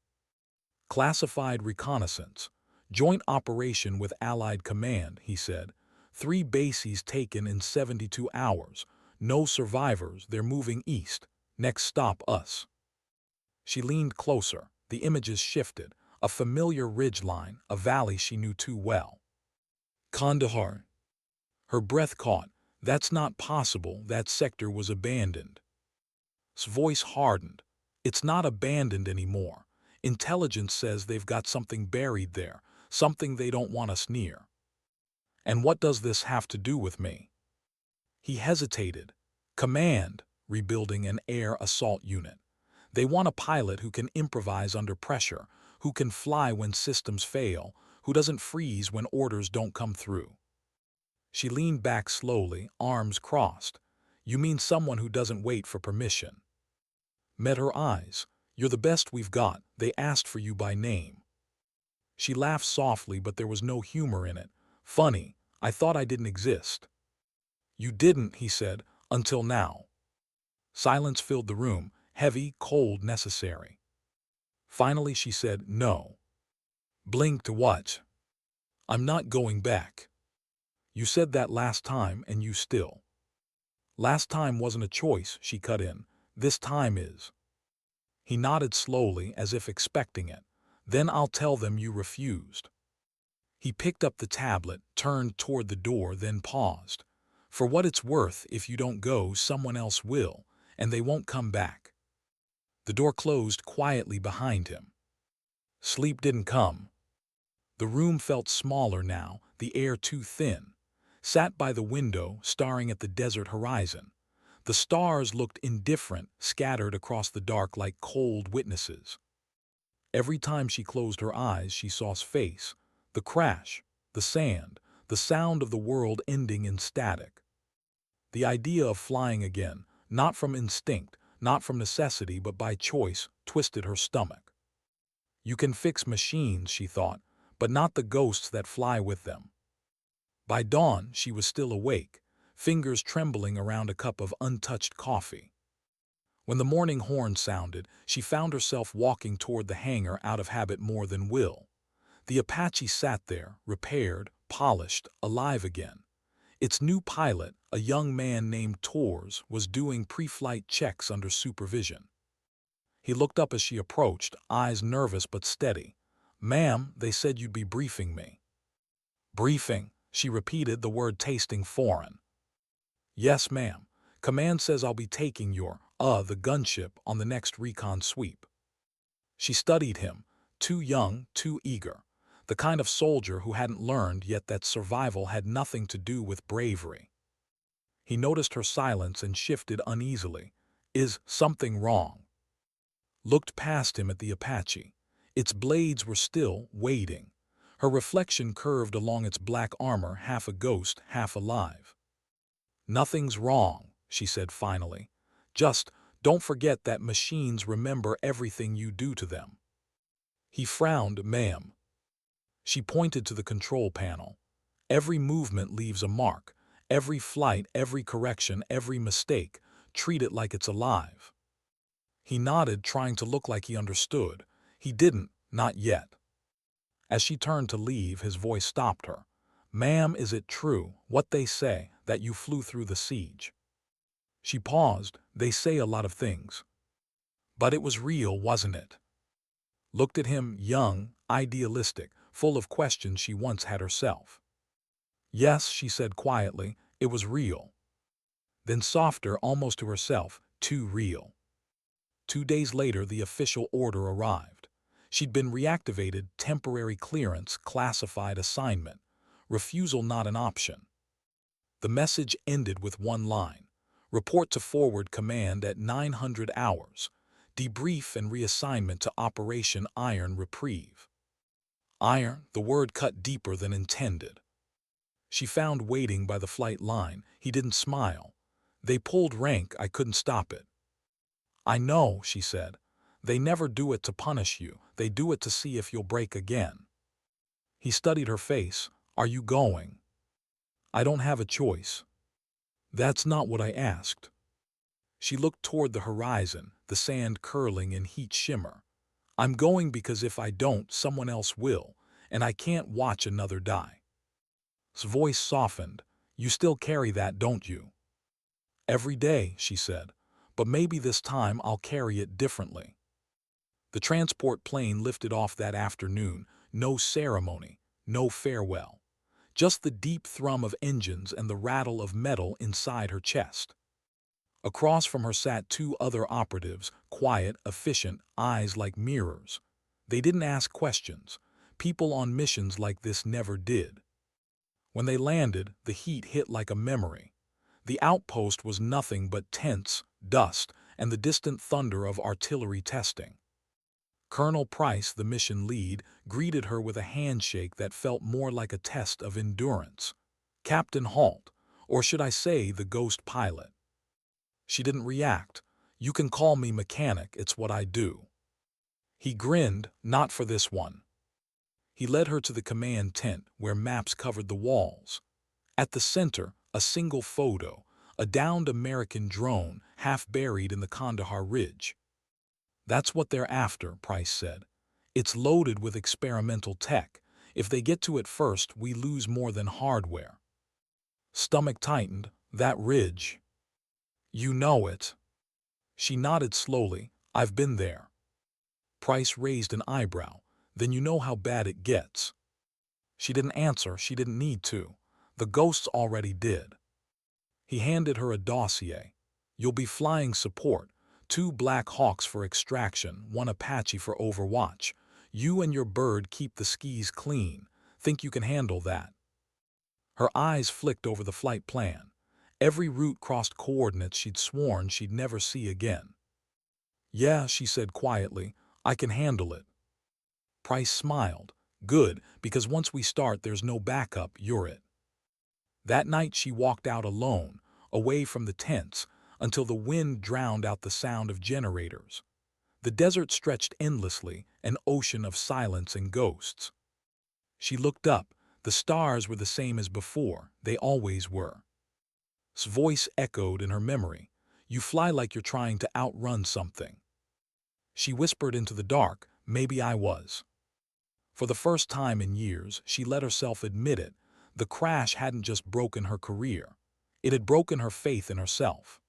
Classified reconnaissance. Joint operation with Allied Command, he said. 3 bases taken in 72 hours. No survivors, they're moving east. Next stop, us. She leaned closer. The images shifted. A familiar ridgeline, a valley she knew too well. Kandahar. Her breath caught. That's not possible, that sector was abandoned. His voice hardened. It's not abandoned anymore. Intelligence says they've got something buried there, something they don't want us near. And what does this have to do with me? He hesitated. Command, rebuilding an air assault unit. They want a pilot who can improvise under pressure, who can fly when systems fail, who doesn't freeze when orders don't come through. She leaned back slowly, arms crossed. You mean someone who doesn't wait for permission? Met her eyes. You're the best we've got. They asked for you by name. She laughed softly, but there was no humor in it. Funny, I thought I didn't exist. You didn't, he said, until now. Silence filled the room, heavy, cold, necessary. Finally she said, no. Blinked to what? I'm not going back. You said that last time, and you still. Last time wasn't a choice, she cut in. This time is. He nodded slowly, as if expecting it. Then I'll tell them you refused. He picked up the tablet, turned toward the door, then paused. For what it's worth, if you don't go, someone else will, and they won't come back. The door closed quietly behind him. Sleep didn't come. The room felt smaller now, the air too thin. Sat by the window, staring at the desert horizon. The stars looked indifferent, scattered across the dark like cold witnesses. Every time she closed her eyes, she saw his face, the crash, the sand, the sound of the world ending in static. The idea of flying again, not from instinct, not from necessity, but by choice, twisted her stomach. You can fix machines, she thought, but not the ghosts that fly with them. By dawn, she was still awake, fingers trembling around a cup of untouched coffee. When the morning horn sounded, she found herself walking toward the hangar out of habit more than will. The Apache sat there, repaired, polished, alive again. Its new pilot, a young man named Tors, was doing pre-flight checks under supervision. He looked up as she approached, eyes nervous but steady. Ma'am, they said you'd be briefing me. Briefing, she repeated, the word tasting foreign. Yes, ma'am. Command says I'll be taking the gunship on the next recon sweep. She studied him, too young, too eager. The kind of soldier who hadn't learned yet that survival had nothing to do with bravery. He noticed her silence and shifted uneasily. Is something wrong? Looked past him at the Apache. Its blades were still, waiting. Her reflection curved along its black armor, half a ghost, half alive. Nothing's wrong, she said finally. Just don't forget that machines remember everything you do to them. He frowned. Ma'am. She pointed to the control panel. Every movement leaves a mark. Every flight, every correction, every mistake. Treat it like it's alive. He nodded, trying to look like he understood. He didn't, not yet. As she turned to leave, his voice stopped her. Ma'am, is it true, what they say, that you flew through the siege? She paused. They say a lot of things. But it was real, wasn't it? Looked at him, young, idealistic, full of questions she once had herself. Yes, she said quietly, it was real. Then softer, almost to herself, too real. 2 days later, the official order arrived. She'd been reactivated, temporary clearance, classified assignment. Refusal not an option. The message ended with one line. Report to forward command at 900 hours. Debrief and reassignment to Operation Iron Reprieve. Iron, the word cut deeper than intended. She found waiting by the flight line. He didn't smile. They pulled rank, I couldn't stop it. I know, she said. They never do it to punish you. They do it to see if you'll break again. He studied her face. Are you going? I don't have a choice. That's not what I asked. She looked toward the horizon, the sand curling in heat shimmer. I'm going because if I don't, someone else will, and I can't watch another die. His voice softened. You still carry that, don't you? Every day, she said, but maybe this time I'll carry it differently. The transport plane lifted off that afternoon, no ceremony, no farewell. Just the deep thrum of engines and the rattle of metal inside her chest. Across from her sat two other operatives, quiet, efficient, eyes like mirrors. They didn't ask questions. People on missions like this never did. When they landed, the heat hit like a memory. The outpost was nothing but tents, dust, and the distant thunder of artillery testing. Colonel Price, the mission lead, greeted her with a handshake that felt more like a test of endurance. Captain Halt, or should I say the ghost pilot. She didn't react. You can call me mechanic, it's what I do. He grinned, not for this one. He led her to the command tent where maps covered the walls. At the center, a single photo, a downed American drone half buried in the Kandahar Ridge. That's what they're after, Price said. It's loaded with experimental tech. If they get to it first, we lose more than hardware. Stomach tightened. That ridge. You know it. She nodded slowly. I've been there. Price raised an eyebrow. Then you know how bad it gets. She didn't answer. She didn't need to. The ghosts already did. He handed her a dossier. You'll be flying support. 2 Black Hawks for extraction, 1 Apache for overwatch. You and your bird keep the skis clean. Think you can handle that? Her eyes flicked over the flight plan. Every route crossed coordinates she'd sworn she'd never see again. Yeah, she said quietly, I can handle it. Price smiled. Good, because once we start there's no backup, you're it. That night she walked out alone, away from the tents, until the wind drowned out the sound of generators. The desert stretched endlessly, an ocean of silence and ghosts. She looked up. The stars were the same as before. They always were. His voice echoed in her memory. You fly like you're trying to outrun something. She whispered into the dark, maybe I was. For the first time in years, she let herself admit it. The crash hadn't just broken her career. It had broken her faith in herself.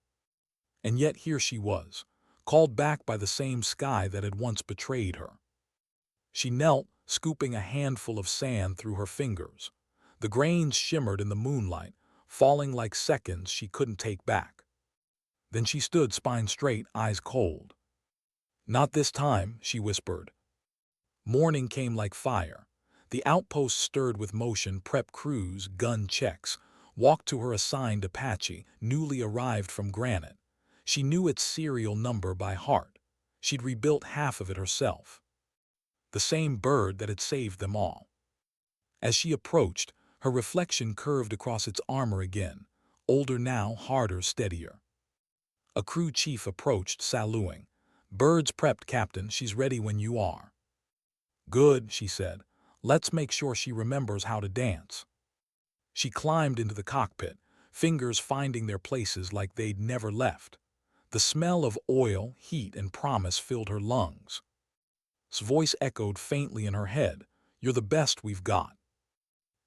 And yet here she was, called back by the same sky that had once betrayed her. She knelt, scooping a handful of sand through her fingers. The grains shimmered in the moonlight, falling like seconds she couldn't take back. Then she stood spine straight, eyes cold. Not this time, she whispered. Morning came like fire. The outpost stirred with motion, prep crews, gun checks, walked to her assigned Apache, newly arrived from Granite. She knew its serial number by heart. She'd rebuilt half of it herself. The same bird that had saved them all. As she approached, her reflection curved across its armor again, older now, harder, steadier. A crew chief approached, saluting. Bird's prepped, Captain. She's ready when you are. Good, she said. Let's make sure she remembers how to dance. She climbed into the cockpit, fingers finding their places like they'd never left. The smell of oil, heat, and promise filled her lungs. His voice echoed faintly in her head. You're the best we've got.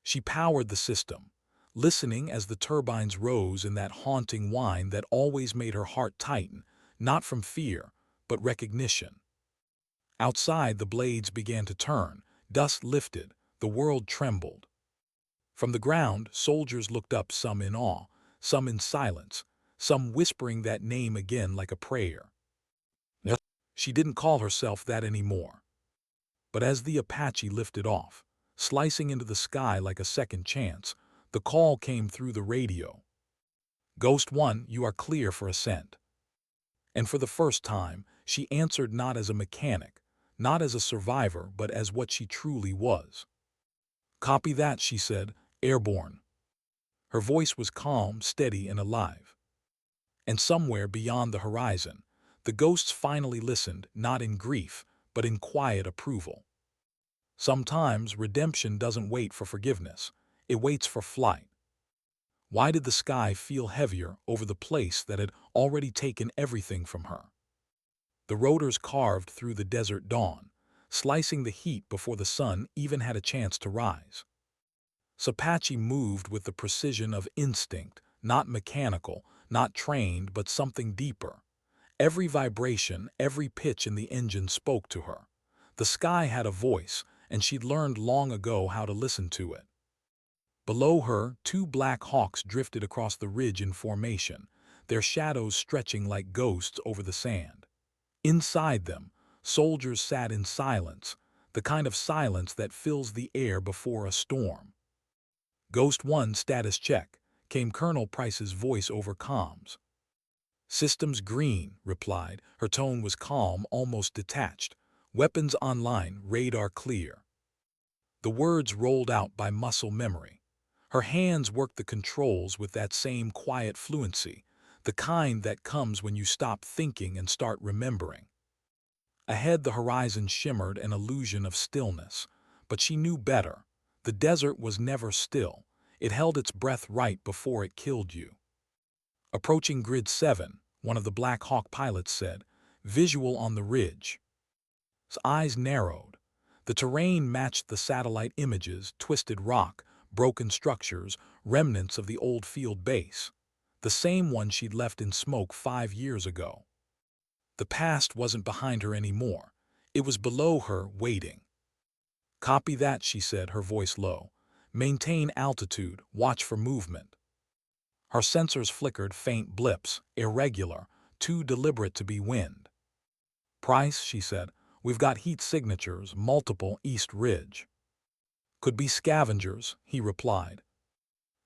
She powered the system, listening as the turbines rose in that haunting whine that always made her heart tighten, not from fear, but recognition. Outside, the blades began to turn, dust lifted, the world trembled. From the ground, soldiers looked up, some in awe, some in silence, some whispering that name again like a prayer. She didn't call herself that anymore. But as the Apache lifted off, slicing into the sky like a second chance, the call came through the radio. Ghost 1, you are clear for ascent. And for the first time, she answered not as a mechanic, not as a survivor, but as what she truly was. Copy that, she said, airborne. Her voice was calm, steady, and alive. And somewhere beyond the horizon, the ghosts finally listened, not in grief, but in quiet approval. Sometimes redemption doesn't wait for forgiveness. It waits for flight. Why did the sky feel heavier over the place that had already taken everything from her? The rotors carved through the desert dawn, slicing the heat before the sun even had a chance to rise. Apache moved with the precision of instinct, not mechanical, not trained, but something deeper. Every vibration, every pitch in the engine spoke to her. The sky had a voice, and she'd learned long ago how to listen to it. Below her, two black hawks drifted across the ridge in formation, their shadows stretching like ghosts over the sand. Inside them, soldiers sat in silence, the kind of silence that fills the air before a storm. Ghost 1 status check, came Colonel Price's voice over comms. Systems green, replied. Her tone was calm, almost detached. Weapons online, radar clear. The words rolled out by muscle memory. Her hands worked the controls with that same quiet fluency, the kind that comes when you stop thinking and start remembering. Ahead the horizon shimmered an illusion of stillness, but she knew better. The desert was never still. It held its breath right before it killed you. Approaching Grid 7, one of the Black Hawk pilots said, visual on the ridge. His eyes narrowed. The terrain matched the satellite images, twisted rock, broken structures, remnants of the old field base. The same one she'd left in smoke 5 years ago. The past wasn't behind her anymore. It was below her, waiting. Copy that, she said, her voice low. Maintain altitude, watch for movement. Her sensors flickered faint blips, irregular, too deliberate to be wind. Price, she said, we've got heat signatures, multiple East Ridge. Could be scavengers, he replied.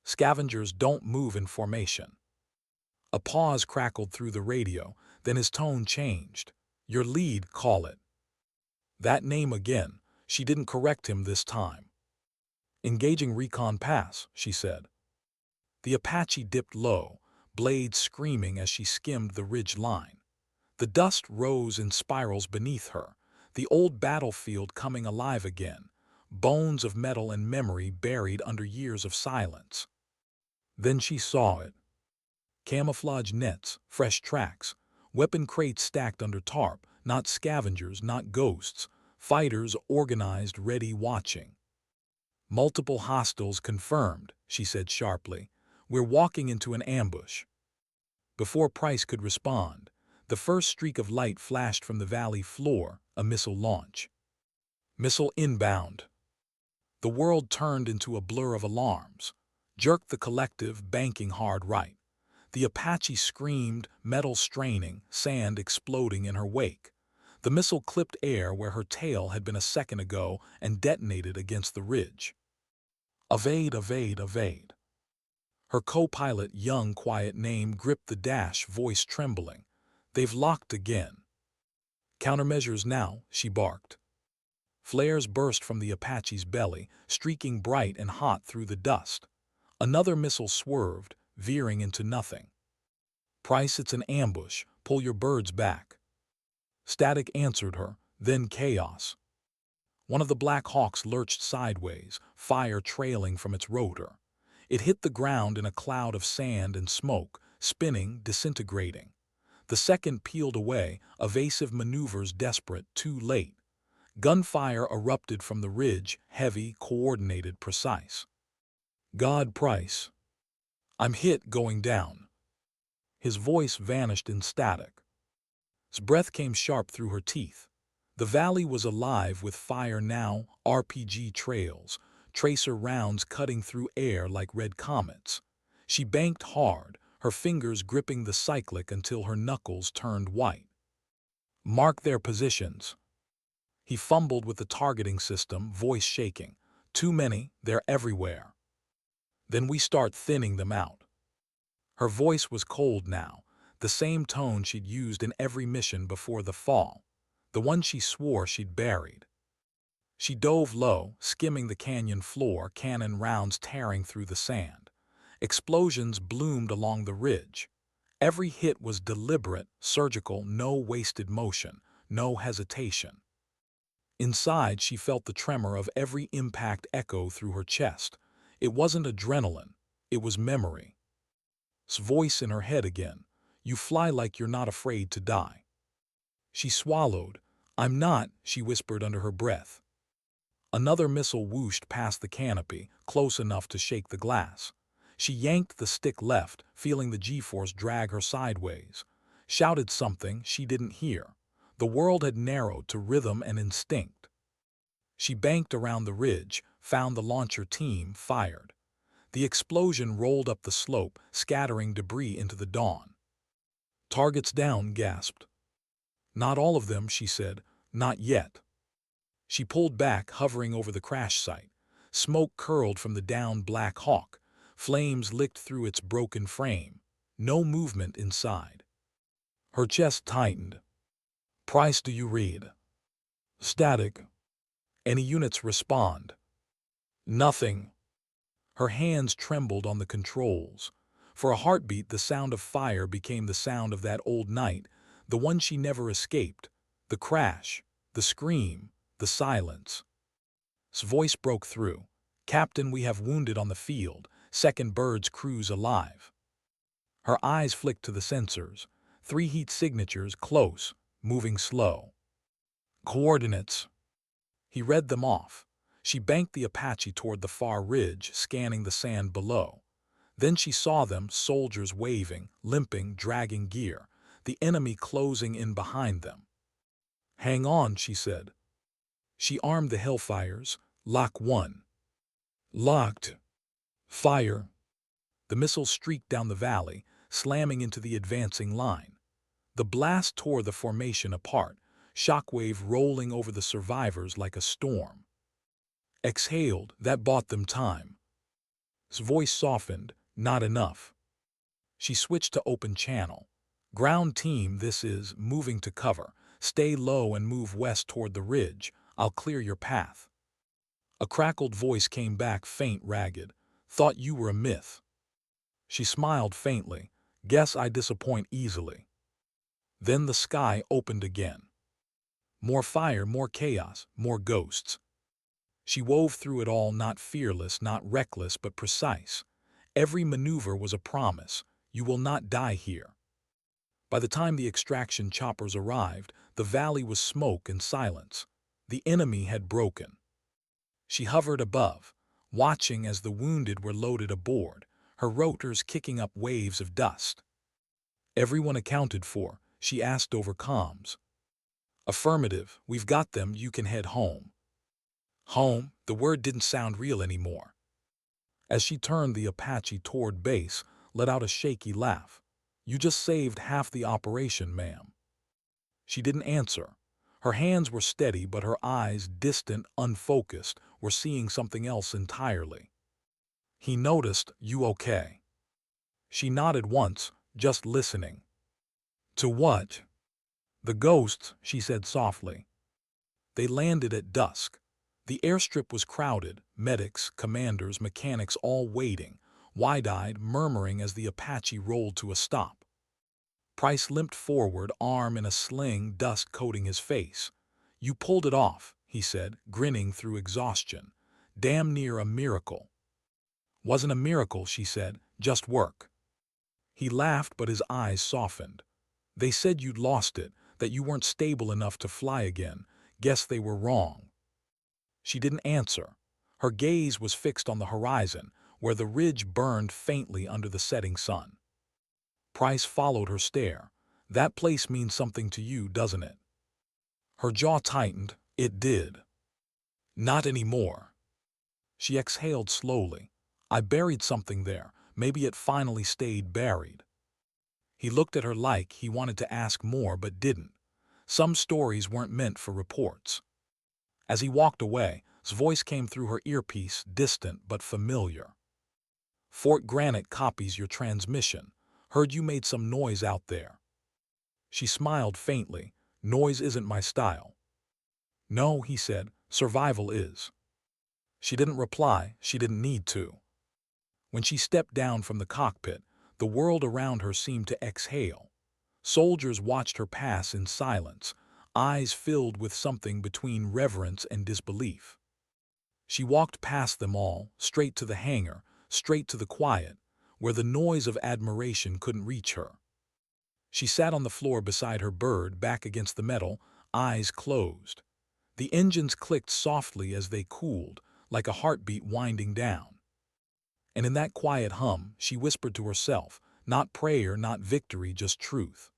Scavengers don't move in formation. A pause crackled through the radio, then his tone changed. Your lead, call it. That name again. She didn't correct him this time. Engaging recon pass, she said. The Apache dipped low, blades screaming as she skimmed the ridge line. The dust rose in spirals beneath her, the old battlefield coming alive again, bones of metal and memory buried under years of silence. Then she saw it. Camouflage nets, fresh tracks, weapon crates stacked under tarp, not scavengers, not ghosts, fighters organized, ready, watching. Multiple hostiles confirmed, she said sharply. We're walking into an ambush. Before Price could respond, the first streak of light flashed from the valley floor, a missile launch. Missile inbound. The world turned into a blur of alarms. Jerked the collective, banking hard right. The Apache screamed, metal straining, sand exploding in her wake. The missile clipped air where her tail had been a second ago and detonated against the ridge. Evade, evade, evade. Her co-pilot, young, quiet name, gripped the dash, voice trembling. They've locked again. Countermeasures now, she barked. Flares burst from the Apache's belly, streaking bright and hot through the dust. Another missile swerved, veering into nothing. Price, it's an ambush. Pull your birds back. Static answered her, then chaos. One of the Black Hawks lurched sideways, fire trailing from its rotor. It hit the ground in a cloud of sand and smoke, spinning, disintegrating. The second peeled away, evasive maneuvers desperate, too late. Gunfire erupted from the ridge, heavy, coordinated, precise. God, Price. I'm hit, going down. His voice vanished in static. His breath came sharp through her teeth. The valley was alive with fire now, RPG trails, tracer rounds cutting through air like red comets. She banked hard, her fingers gripping the cyclic until her knuckles turned white. Mark their positions. He fumbled with the targeting system, voice shaking. Too many, they're everywhere. Then we start thinning them out. Her voice was cold now, the same tone she'd used in every mission before the fall, the one she swore she'd buried. She dove low, skimming the canyon floor, cannon rounds tearing through the sand. Explosions bloomed along the ridge. Every hit was deliberate, surgical, no wasted motion, no hesitation. Inside, she felt the tremor of every impact echo through her chest. It wasn't adrenaline, it was memory. Voice in her head again. You fly like you're not afraid to die. She swallowed. I'm not, she whispered under her breath. Another missile whooshed past the canopy, close enough to shake the glass. She yanked the stick left, feeling the G-force drag her sideways. Shouted something she didn't hear. The world had narrowed to rhythm and instinct. She banked around the ridge, found the launcher team, fired. The explosion rolled up the slope, scattering debris into the dawn. Targets down, gasped. Not all of them, she said. Not yet. She pulled back, hovering over the crash site. Smoke curled from the downed Black Hawk. Flames licked through its broken frame. No movement inside. Her chest tightened. Price, do you read? Static. Any units respond? Nothing. Her hands trembled on the controls. For a heartbeat, the sound of fire became the sound of that old night, the one she never escaped. The crash, the scream, the silence. His voice broke through. Captain, we have wounded on the field. Second Bird's crew's alive. Her eyes flicked to the sensors. 3 heat signatures, close, moving slow. Coordinates. He read them off. She banked the Apache toward the far ridge, scanning the sand below. Then she saw them, soldiers waving, limping, dragging gear, the enemy closing in behind them. Hang on, she said. She armed the Hellfires. Lock 1. Locked. Fire. The missile streaked down the valley, slamming into the advancing line. The blast tore the formation apart, shockwave rolling over the survivors like a storm. Exhaled, that bought them time. His voice softened, not enough. She switched to open channel. Ground team, this is, moving to cover. Stay low and move west toward the ridge. I'll clear your path. A crackled voice came back, faint, ragged. Thought you were a myth. She smiled faintly. Guess I disappoint easily. Then the sky opened again. More fire, more chaos, more ghosts. She wove through it all, not fearless, not reckless, but precise. Every maneuver was a promise. You will not die here. By the time the extraction choppers arrived, the valley was smoke and silence. The enemy had broken. She hovered above, watching as the wounded were loaded aboard, her rotors kicking up waves of dust. Everyone accounted for, she asked over comms. Affirmative, we've got them, you can head home. Home, the word didn't sound real anymore. As she turned the Apache toward base, let out a shaky laugh. You just saved half the operation, ma'am. She didn't answer. Her hands were steady, but her eyes, distant, unfocused, were seeing something else entirely. He noticed, you okay? She nodded once, just listening. To what? The ghosts, she said softly. They landed at dusk. The airstrip was crowded, medics, commanders, mechanics all waiting, wide-eyed, murmuring as the Apache rolled to a stop. Price limped forward, arm in a sling, dust coating his face. You pulled it off, he said, grinning through exhaustion. Damn near a miracle. Wasn't a miracle, she said, just work. He laughed, but his eyes softened. They said you'd lost it, that you weren't stable enough to fly again. Guess they were wrong. She didn't answer. Her gaze was fixed on the horizon, where the ridge burned faintly under the setting sun. Price followed her stare. That place means something to you, doesn't it? Her jaw tightened. It did. Not anymore. She exhaled slowly. I buried something there. Maybe it finally stayed buried. He looked at her like he wanted to ask more but didn't. Some stories weren't meant for reports. As he walked away, his voice came through her earpiece, distant but familiar. Fort Granite copies your transmission. Heard you made some noise out there. She smiled faintly. Noise isn't my style. No, he said, survival is. She didn't reply, she didn't need to. When she stepped down from the cockpit, the world around her seemed to exhale. Soldiers watched her pass in silence, eyes filled with something between reverence and disbelief. She walked past them all, straight to the hangar, straight to the quiet, where the noise of admiration couldn't reach her. She sat on the floor beside her bird, back against the metal, eyes closed. The engines clicked softly as they cooled, like a heartbeat winding down. And in that quiet hum, she whispered to herself, not prayer, not victory, just truth.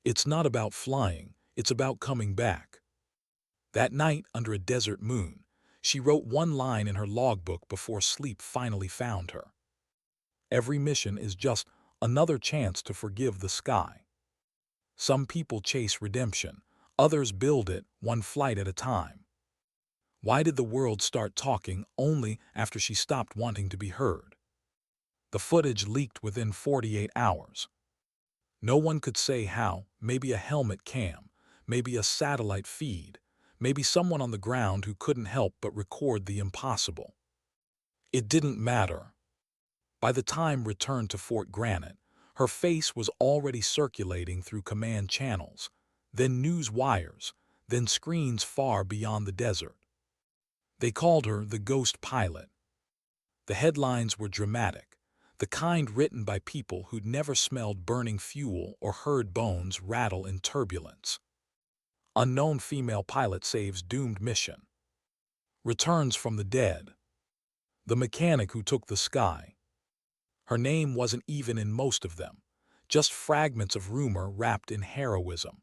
It's not about flying, it's about coming back. That night, under a desert moon, she wrote one line in her logbook before sleep finally found her. Every mission is just another chance to forgive the sky. Some people chase redemption, others build it, one flight at a time. Why did the world start talking only after she stopped wanting to be heard? The footage leaked within 48 hours. No one could say how. Maybe a helmet cam, maybe a satellite feed, maybe someone on the ground who couldn't help but record the impossible. It didn't matter. By the time returned to Fort Granite, her face was already circulating through command channels, then news wires, then screens far beyond the desert. They called her the ghost pilot. The headlines were dramatic, the kind written by people who'd never smelled burning fuel or heard bones rattle in turbulence. Unknown female pilot saves doomed mission. Returns from the dead. The mechanic who took the sky. Her name wasn't even in most of them, just fragments of rumor wrapped in heroism.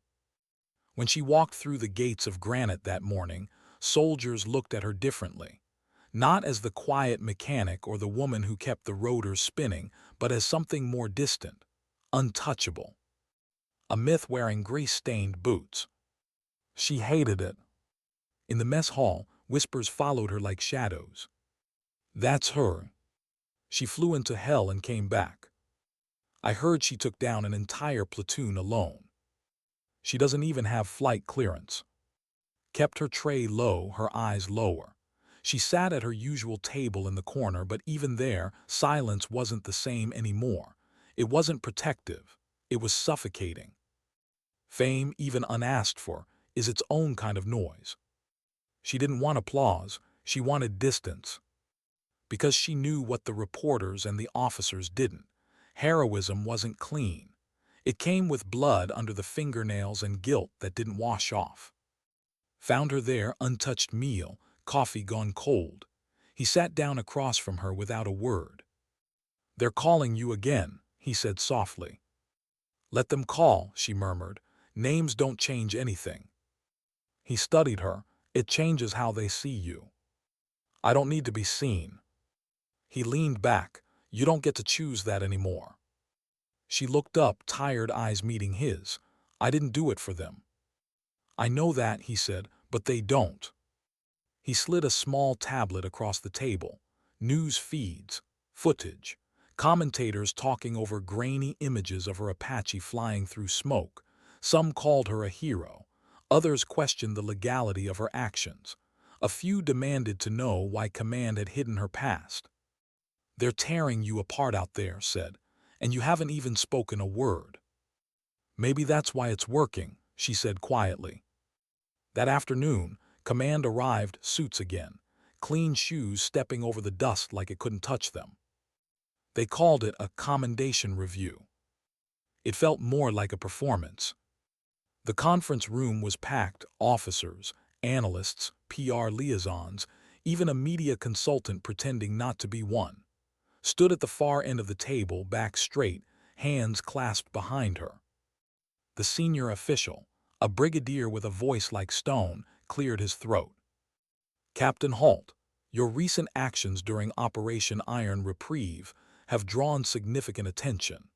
When she walked through the gates of Granite that morning, soldiers looked at her differently. Not as the quiet mechanic or the woman who kept the rotors spinning, but as something more distant, untouchable. A myth wearing grease-stained boots. She hated it. In the mess hall, whispers followed her like shadows. That's her. She flew into hell and came back. I heard she took down an entire platoon alone. She doesn't even have flight clearance. Kept her tray low, her eyes lower. She sat at her usual table in the corner, but even there, silence wasn't the same anymore. It wasn't protective. It was suffocating. Fame, even unasked for, is its own kind of noise. She didn't want applause. She wanted distance. Because she knew what the reporters and the officers didn't. Heroism wasn't clean. It came with blood under the fingernails and guilt that didn't wash off. Found her there, untouched meal, coffee gone cold. He sat down across from her without a word. "They're calling you again," he said softly. "Let them call," she murmured. "Names don't change anything." He studied her. "It changes how they see you." "I don't need to be seen." He leaned back. "You don't get to choose that anymore." She looked up, tired eyes meeting his. "I didn't do it for them." "I know that," he said, "but they don't." He slid a small tablet across the table. News feeds, footage, commentators talking over grainy images of her Apache flying through smoke. Some called her a hero. Others questioned the legality of her actions. A few demanded to know why command had hidden her past. "They're tearing you apart out there," said, "and you haven't even spoken a word." "Maybe that's why it's working," she said quietly. That afternoon, command arrived, suits again, clean shoes stepping over the dust like it couldn't touch them. They called it a commendation review. It felt more like a performance. The conference room was packed, officers, analysts, PR liaisons, even a media consultant pretending not to be one. Stood at the far end of the table, back straight, hands clasped behind her. The senior official, a brigadier with a voice like stone, cleared his throat. "Captain Holt, your recent actions during Operation Iron Reprieve have drawn significant attention."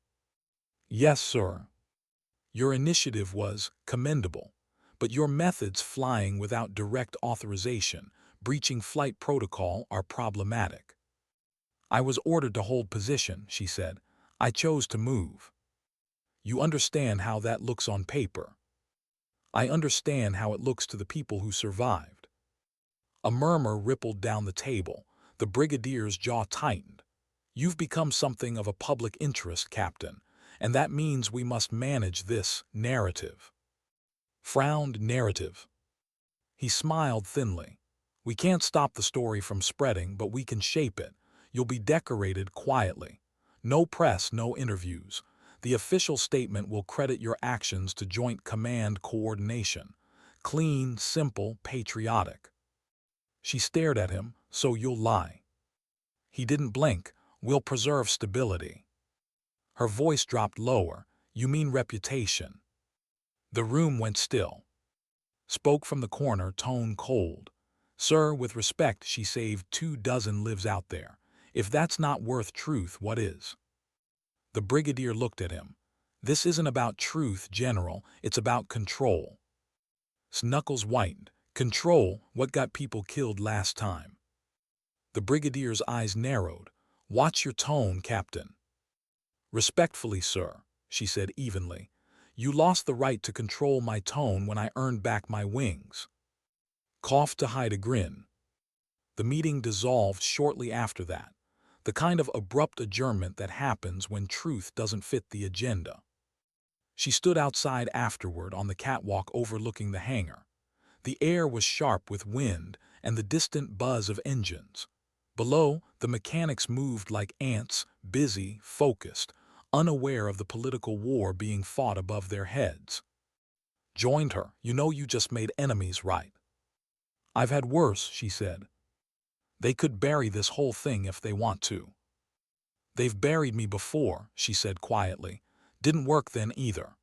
"Yes, sir." "Your initiative was commendable, but your methods, flying without direct authorization, breaching flight protocol, are problematic." "I was ordered to hold position," she said. "I chose to move." "You understand how that looks on paper." "I understand how it looks to the people who survived." A murmur rippled down the table. The brigadier's jaw tightened. You've become something of a public interest, Captain, and that means we must manage this narrative. Frowned narrative. He smiled thinly. We can't stop the story from spreading, but we can shape it. You'll be decorated quietly. No press, no interviews. The official statement will credit your actions to Joint Command Coordination. Clean, simple, patriotic. She stared at him, so you'll lie. He didn't blink. We'll preserve stability. Her voice dropped lower. You mean reputation. The room went still. Spoke from the corner, tone cold. Sir, with respect, she saved 24 lives out there. If that's not worth truth, what is? The brigadier looked at him. This isn't about truth, General. It's about control. His knuckles whitened. Control, what got people killed last time? The brigadier's eyes narrowed. Watch your tone, Captain. Respectfully, sir, she said evenly. You lost the right to control my tone when I earned back my wings. Coughed to hide a grin. The meeting dissolved shortly after that, the kind of abrupt adjournment that happens when truth doesn't fit the agenda. She stood outside afterward on the catwalk overlooking the hangar. The air was sharp with wind and the distant buzz of engines. Below, the mechanics moved like ants, busy, focused, unaware of the political war being fought above their heads. Joined her. You know you just made enemies, right? I've had worse, she said. They could bury this whole thing if they want to. They've buried me before, she said quietly. Didn't work then either.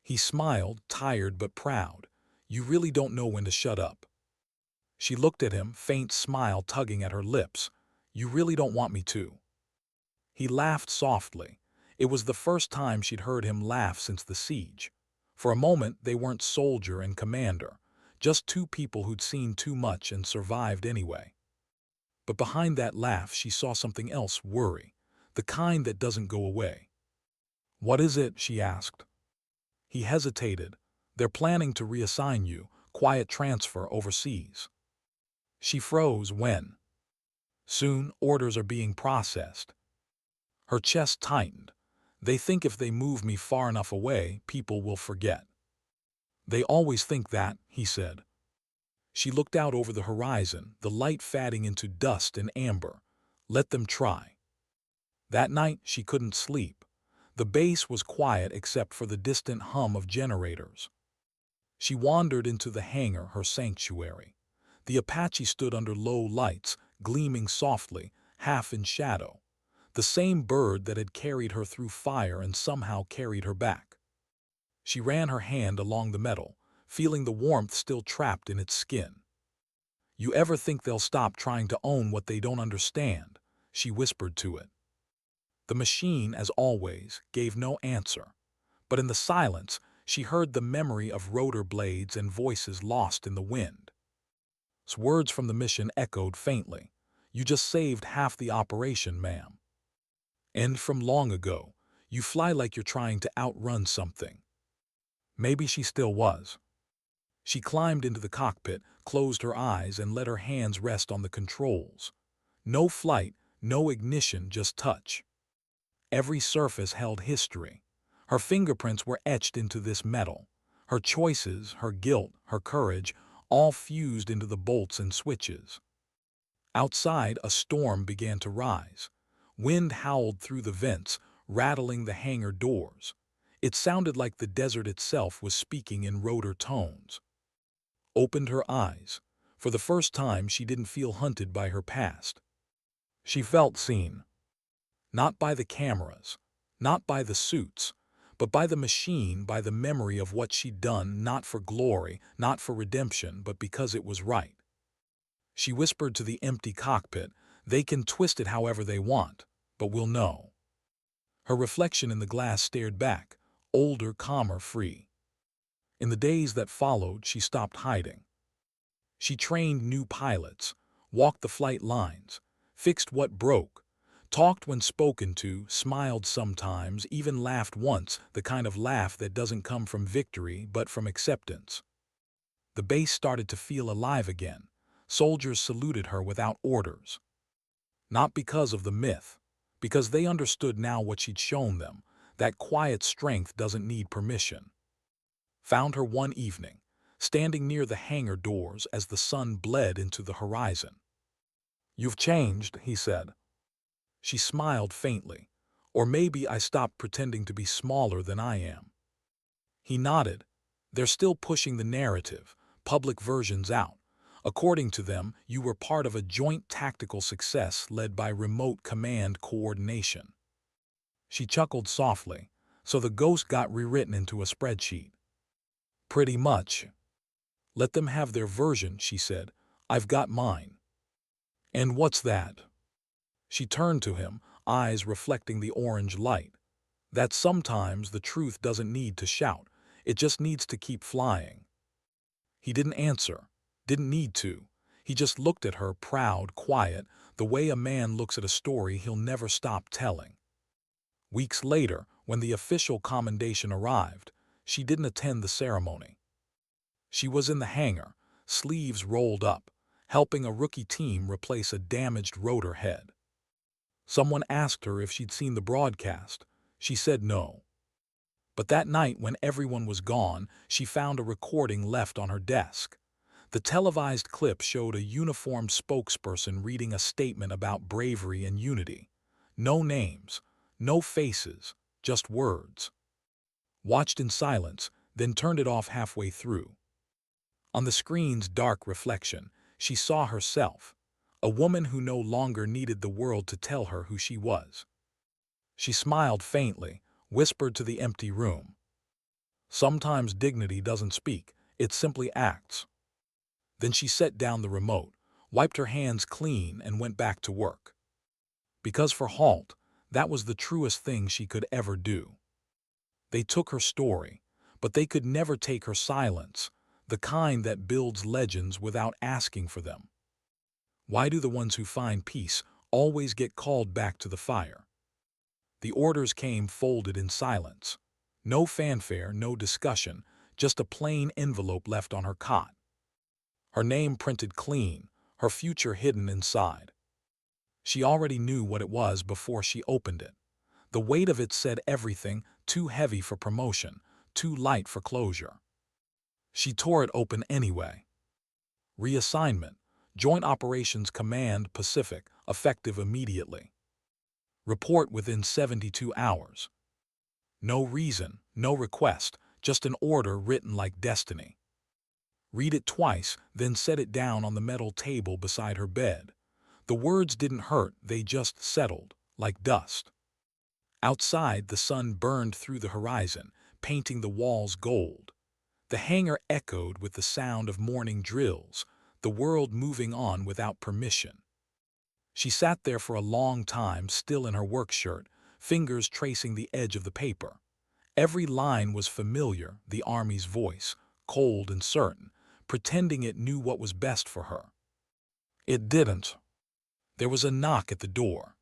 He smiled, tired but proud. You really don't know when to shut up. She looked at him, faint smile tugging at her lips. You really don't want me to. He laughed softly. It was the first time she'd heard him laugh since the siege. For a moment, they weren't soldier and commander, just two people who'd seen too much and survived anyway. But behind that laugh, she saw something else, worry, the kind that doesn't go away. What is it? She asked. He hesitated. They're planning to reassign you, quiet transfer overseas. She froze. When? Soon, orders are being processed. Her chest tightened. They think if they move me far enough away, people will forget. They always think that, he said. She looked out over the horizon, the light fading into dust and amber. Let them try. That night, she couldn't sleep. The base was quiet except for the distant hum of generators. She wandered into the hangar, her sanctuary. The Apache stood under low lights, gleaming softly, half in shadow. The same bird that had carried her through fire and somehow carried her back. She ran her hand along the metal, feeling the warmth still trapped in its skin. You ever think they'll stop trying to own what they don't understand? She whispered to it. The machine, as always, gave no answer. But in the silence, she heard the memory of rotor blades and voices lost in the wind. Words from the mission echoed faintly. You just saved half the operation, ma'am. And from long ago, you fly like you're trying to outrun something. Maybe she still was. She climbed into the cockpit, closed her eyes, and let her hands rest on the controls. No flight, no ignition, just touch. Every surface held history. Her fingerprints were etched into this metal. Her choices, her guilt, her courage, all fused into the bolts and switches. Outside, a storm began to rise. Wind howled through the vents, rattling the hangar doors. It sounded like the desert itself was speaking in rotor tones. Opened her eyes. For the first time, she didn't feel hunted by her past. She felt seen. Not by the cameras, not by the suits, but by the machine, by the memory of what she'd done, not for glory, not for redemption, but because it was right. She whispered to the empty cockpit, they can twist it however they want, but we'll know. Her reflection in the glass stared back, older, calmer, free. In the days that followed, she stopped hiding. She trained new pilots, walked the flight lines, fixed what broke, talked when spoken to, smiled sometimes, even laughed once, the kind of laugh that doesn't come from victory but from acceptance. The base started to feel alive again. Soldiers saluted her without orders. Not because of the myth, because they understood now what she'd shown them, that quiet strength doesn't need permission. Found her one evening, standing near the hangar doors as the sun bled into the horizon. "You've changed," he said. She smiled faintly. "Or maybe I stopped pretending to be smaller than I am." He nodded. "They're still pushing the narrative, public versions out. According to them, you were part of a joint tactical success led by remote command coordination." She chuckled softly. "So the ghost got rewritten into a spreadsheet." "Pretty much." "Let them have their version," she said. "I've got mine." "And what's that?" She turned to him, eyes reflecting the orange light. "That sometimes the truth doesn't need to shout. It just needs to keep flying." He didn't answer. Didn't need to. He just looked at her, proud, quiet, the way a man looks at a story he'll never stop telling. Weeks later, when the official commendation arrived, she didn't attend the ceremony. She was in the hangar, sleeves rolled up, helping a rookie team replace a damaged rotor head. Someone asked her if she'd seen the broadcast. She said no. But that night, when everyone was gone, she found a recording left on her desk. The televised clip showed a uniformed spokesperson reading a statement about bravery and unity. No names, no faces, just words. Watched in silence, then turned it off halfway through. On the screen's dark reflection, she saw herself, a woman who no longer needed the world to tell her who she was. She smiled faintly, whispered to the empty room. "Sometimes dignity doesn't speak, it simply acts." Then she set down the remote, wiped her hands clean, and went back to work. Because for Halt, that was the truest thing she could ever do. They took her story, but they could never take her silence, the kind that builds legends without asking for them. Why do the ones who find peace always get called back to the fire? The orders came folded in silence. No fanfare, no discussion, just a plain envelope left on her cot. Her name printed clean, her future hidden inside. She already knew what it was before she opened it. The weight of it said everything: too heavy for promotion, too light for closure. She tore it open anyway. Reassignment, Joint Operations Command Pacific, effective immediately. Report within 72 hours. No reason, no request, just an order written like destiny. Read it twice, then set it down on the metal table beside her bed. The words didn't hurt, they just settled, like dust. Outside, the sun burned through the horizon, painting the walls gold. The hangar echoed with the sound of morning drills, the world moving on without permission. She sat there for a long time, still in her work shirt, fingers tracing the edge of the paper. Every line was familiar, the Army's voice, cold and certain, pretending it knew what was best for her. It didn't. There was a knock at the door.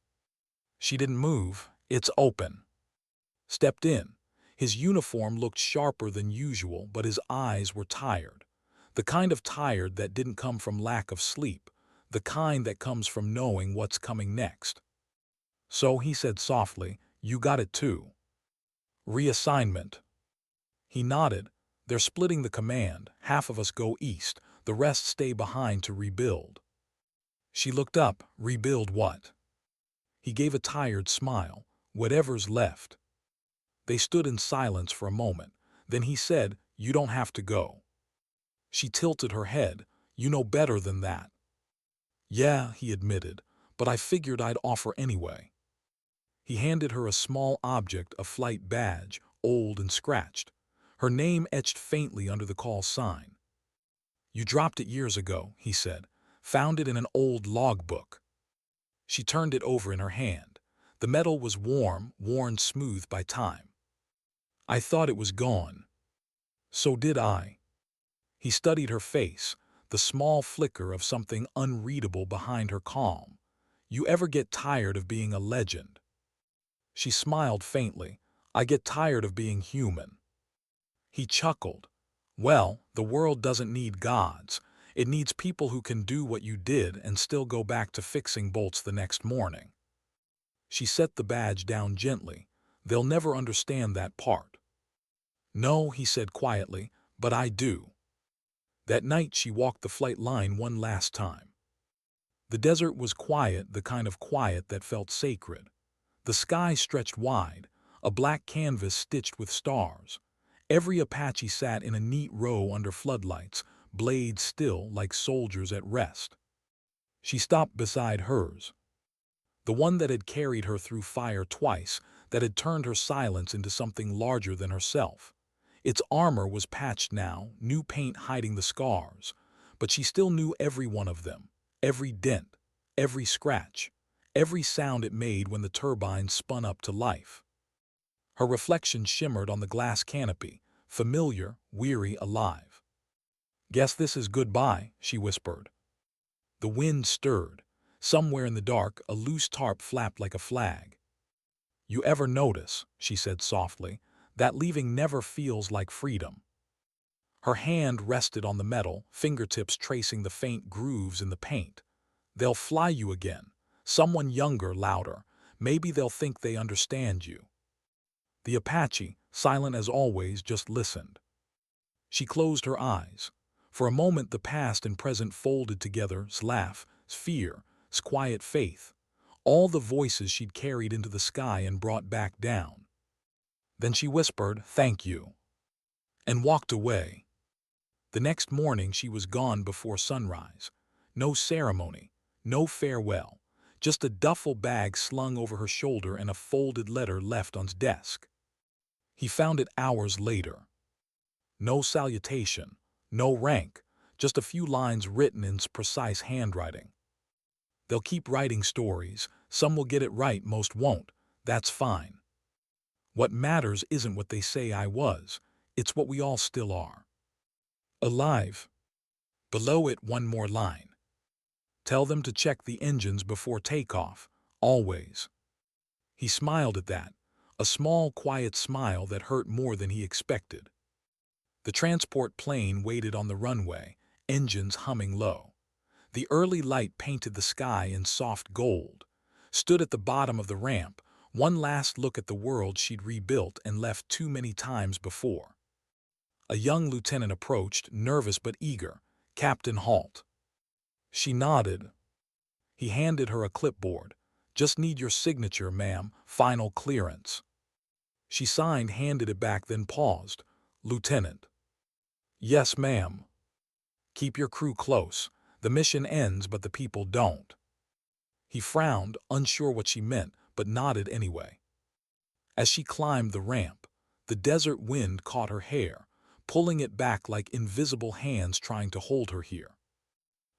She didn't move. "It's open." Stepped in. His uniform looked sharper than usual, but his eyes were tired. The kind of tired that didn't come from lack of sleep, the kind that comes from knowing what's coming next. "So," he said softly, "you got it too." "Reassignment." He nodded. "They're splitting the command. Half of us go east, the rest stay behind to rebuild." She looked up. "Rebuild what?" He gave a tired smile. "Whatever's left." They stood in silence for a moment. Then he said, "You don't have to go." She tilted her head. "You know better than that." "Yeah," he admitted, "but I figured I'd offer anyway." He handed her a small object, a flight badge, old and scratched. Her name etched faintly under the call sign. "You dropped it years ago," he said. "Found it in an old logbook." She turned it over in her hand. The metal was warm, worn smooth by time. "I thought it was gone." "So did I." He studied her face, the small flicker of something unreadable behind her calm. "You ever get tired of being a legend?" She smiled faintly. "I get tired of being human." He chuckled. "Well, the world doesn't need gods. It needs people who can do what you did and still go back to fixing bolts the next morning." She set the badge down gently. They'll never understand that part. No, he said quietly, but I do. That night she walked the flight line one last time. The desert was quiet, the kind of quiet that felt sacred. The sky stretched wide, a black canvas stitched with stars. Every Apache sat in a neat row under floodlights, blades still like soldiers at rest. She stopped beside hers, the one that had carried her through fire twice, that had turned her silence into something larger than herself. Its armor was patched now, new paint hiding the scars, but she still knew every one of them, every dent, every scratch, every sound it made when the turbines spun up to life. Her reflection shimmered on the glass canopy, familiar, weary, alive. "Guess this is goodbye," she whispered. The wind stirred. Somewhere in the dark, a loose tarp flapped like a flag. "You ever notice," she said softly, "that leaving never feels like freedom?" Her hand rested on the metal, fingertips tracing the faint grooves in the paint. "They'll fly you again. Someone younger, louder. Maybe they'll think they understand you." The Apache, silent as always, just listened. She closed her eyes. For a moment the past and present folded together, laugh, fear, quiet faith, all the voices she'd carried into the sky and brought back down. Then she whispered, "Thank you," and walked away. The next morning she was gone before sunrise. No ceremony, no farewell, just a duffel bag slung over her shoulder and a folded letter left on his desk. He found it hours later. No salutation, no rank, just a few lines written in precise handwriting. "They'll keep writing stories. Some will get it right, most won't. That's fine. What matters isn't what they say I was. It's what we all still are. Alive." Below it, one more line. "Tell them to check the engines before takeoff. Always." He smiled at that, a small, quiet smile that hurt more than he expected. The transport plane waited on the runway, engines humming low. The early light painted the sky in soft gold. Stood at the bottom of the ramp, one last look at the world she'd rebuilt and left too many times before. A young lieutenant approached, nervous but eager. "Captain Halt." She nodded. He handed her a clipboard. "Just need your signature, ma'am. Final clearance." She signed, handed it back, then paused. "Lieutenant." "Yes, ma'am." "Keep your crew close. The mission ends, but the people don't." He frowned, unsure what she meant, but nodded anyway. As she climbed the ramp, the desert wind caught her hair, pulling it back like invisible hands trying to hold her here.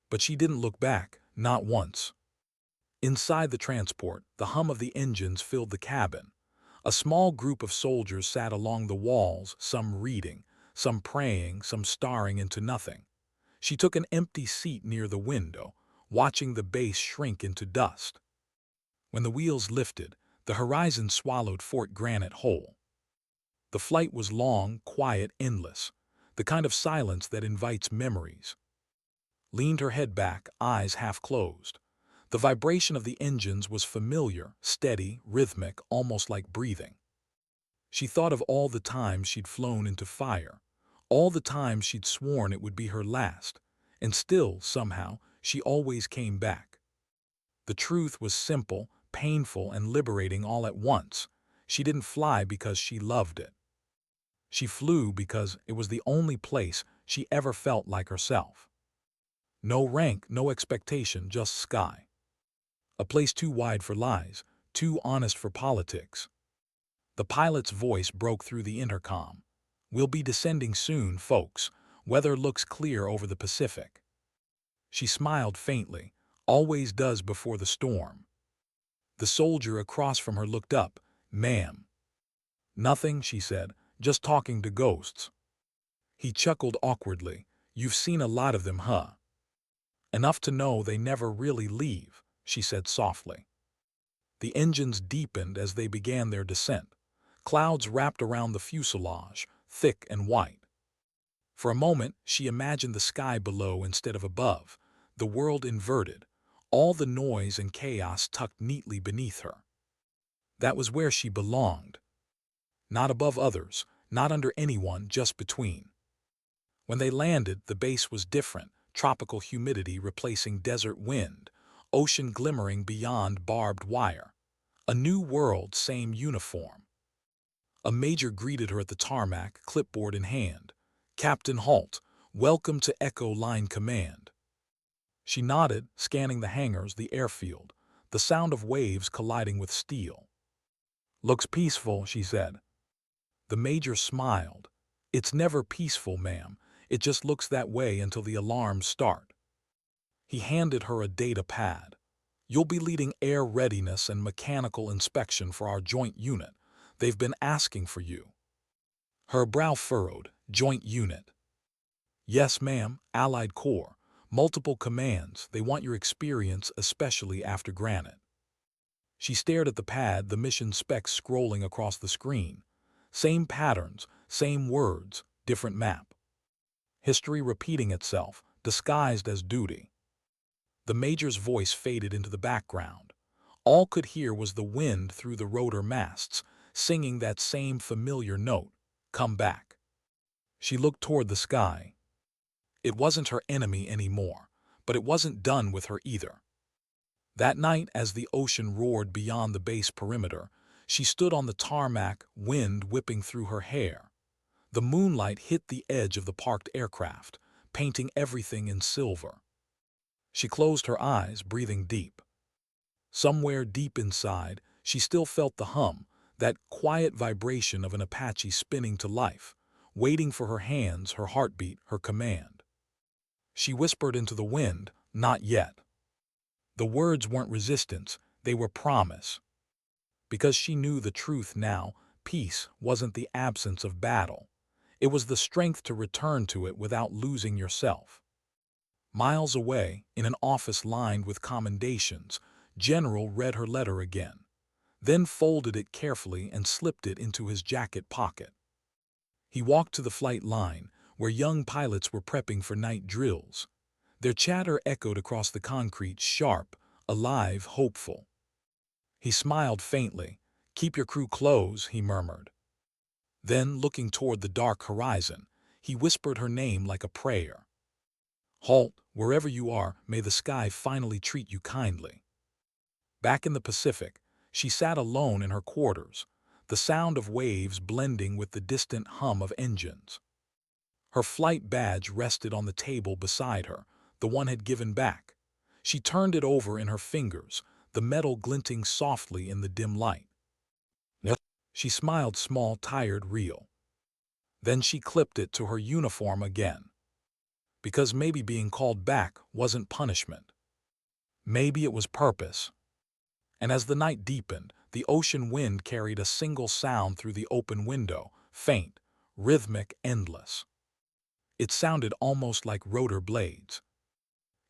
But she didn't look back, not once. Inside the transport, the hum of the engines filled the cabin. A small group of soldiers sat along the walls, some reading, some praying, some staring into nothing. She took an empty seat near the window, watching the base shrink into dust. When the wheels lifted, the horizon swallowed Fort Granite whole. The flight was long, quiet, endless, the kind of silence that invites memories. Leaned her head back, eyes half closed. The vibration of the engines was familiar, steady, rhythmic, almost like breathing. She thought of all the times she'd flown into fire, all the times she'd sworn it would be her last, and still, somehow, she always came back. The truth was simple, painful, and liberating all at once. She didn't fly because she loved it. She flew because it was the only place she ever felt like herself. No rank, no expectation, just sky. A place too wide for lies, too honest for politics. The pilot's voice broke through the intercom. "We'll be descending soon, folks. Weather looks clear over the Pacific." She smiled faintly, always does before the storm. The soldier across from her looked up. "Ma'am." "Nothing," she said, "just talking to ghosts." He chuckled awkwardly. "You've seen a lot of them, huh?" "Enough to know they never really leave," she said softly. The engines deepened as they began their descent. Clouds wrapped around the fuselage, thick and white. For a moment, she imagined the sky below instead of above, the world inverted, all the noise and chaos tucked neatly beneath her. That was where she belonged. Not above others, not under anyone, just between. When they landed, the base was different, tropical humidity replacing desert wind, ocean glimmering beyond barbed wire. A new world, same uniform. A major greeted her at the tarmac, clipboard in hand. "Captain Halt, welcome to Echo Line Command." She nodded, scanning the hangars, the airfield, the sound of waves colliding with steel. "Looks peaceful," she said. The major smiled. "It's never peaceful, ma'am. It just looks that way until the alarms start." He handed her a data pad. "You'll be leading air readiness and mechanical inspection for our joint unit. They've been asking for you." Her brow furrowed. "Joint unit?" "Yes, ma'am. Allied Corps. Multiple commands. They want your experience, especially after Granite." She stared at the pad, the mission specs scrolling across the screen. Same patterns, same words, different map. History repeating itself, disguised as duty. The major's voice faded into the background. All could hear was the wind through the rotor masts, singing that same familiar note, "Come back." She looked toward the sky. It wasn't her enemy anymore, but it wasn't done with her either. That night, as the ocean roared beyond the base perimeter, she stood on the tarmac, wind whipping through her hair. The moonlight hit the edge of the parked aircraft, painting everything in silver. She closed her eyes, breathing deep. Somewhere deep inside, she still felt the hum, that quiet vibration of an Apache spinning to life, waiting for her hands, her heartbeat, her command. She whispered into the wind, "Not yet." The words weren't resistance, they were promise. Because she knew the truth now, peace wasn't the absence of battle. It was the strength to return to it without losing yourself. Miles away, in an office lined with commendations, General read her letter again, then folded it carefully and slipped it into his jacket pocket. He walked to the flight line, where young pilots were prepping for night drills. Their chatter echoed across the concrete, sharp, alive, hopeful. He smiled faintly. "Keep your crew close," he murmured. Then, looking toward the dark horizon, he whispered her name like a prayer. "Halt, wherever you are, may the sky finally treat you kindly." Back in the Pacific, she sat alone in her quarters, the sound of waves blending with the distant hum of engines. Her flight badge rested on the table beside her, the one had given back. She turned it over in her fingers, the metal glinting softly in the dim light. "Yes." She smiled, small, tired, real. Then she clipped it to her uniform again. Because maybe being called back wasn't punishment. Maybe it was purpose. And as the night deepened, the ocean wind carried a single sound through the open window, faint, rhythmic, endless. It sounded almost like rotor blades.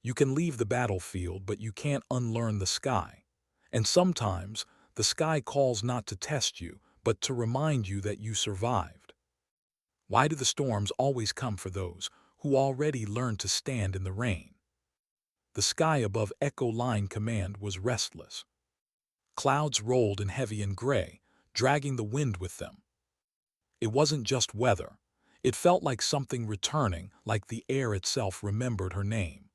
You can leave the battlefield, but you can't unlearn the sky. And sometimes, the sky calls not to test you, but to remind you that you survived. Why do the storms always come for those who already learned to stand in the rain? The sky above Echo Line Command was restless. Clouds rolled in heavy and gray, dragging the wind with them. It wasn't just weather. It felt like something returning, like the air itself remembered her name.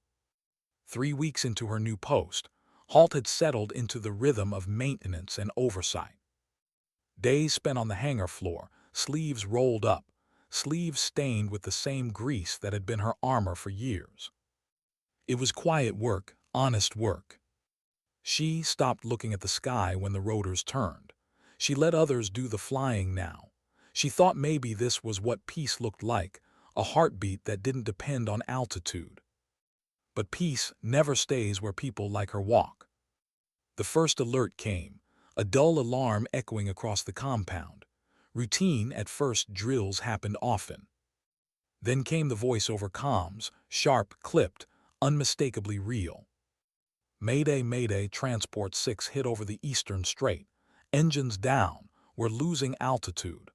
3 weeks into her new post, Halt had settled into the rhythm of maintenance and oversight. Days spent on the hangar floor, sleeves rolled up, sleeves stained with the same grease that had been her armor for years. It was quiet work, honest work. She stopped looking at the sky when the rotors turned. She let others do the flying now. She thought maybe this was what peace looked like, a heartbeat that didn't depend on altitude. But peace never stays where people like her walk. The first alert came, a dull alarm echoing across the compound. Routine at first, drills happened often. Then came the voice over comms, sharp, clipped, unmistakably real. "Mayday, Mayday, Transport 6 hit over the Eastern Strait. Engines down, we're losing altitude."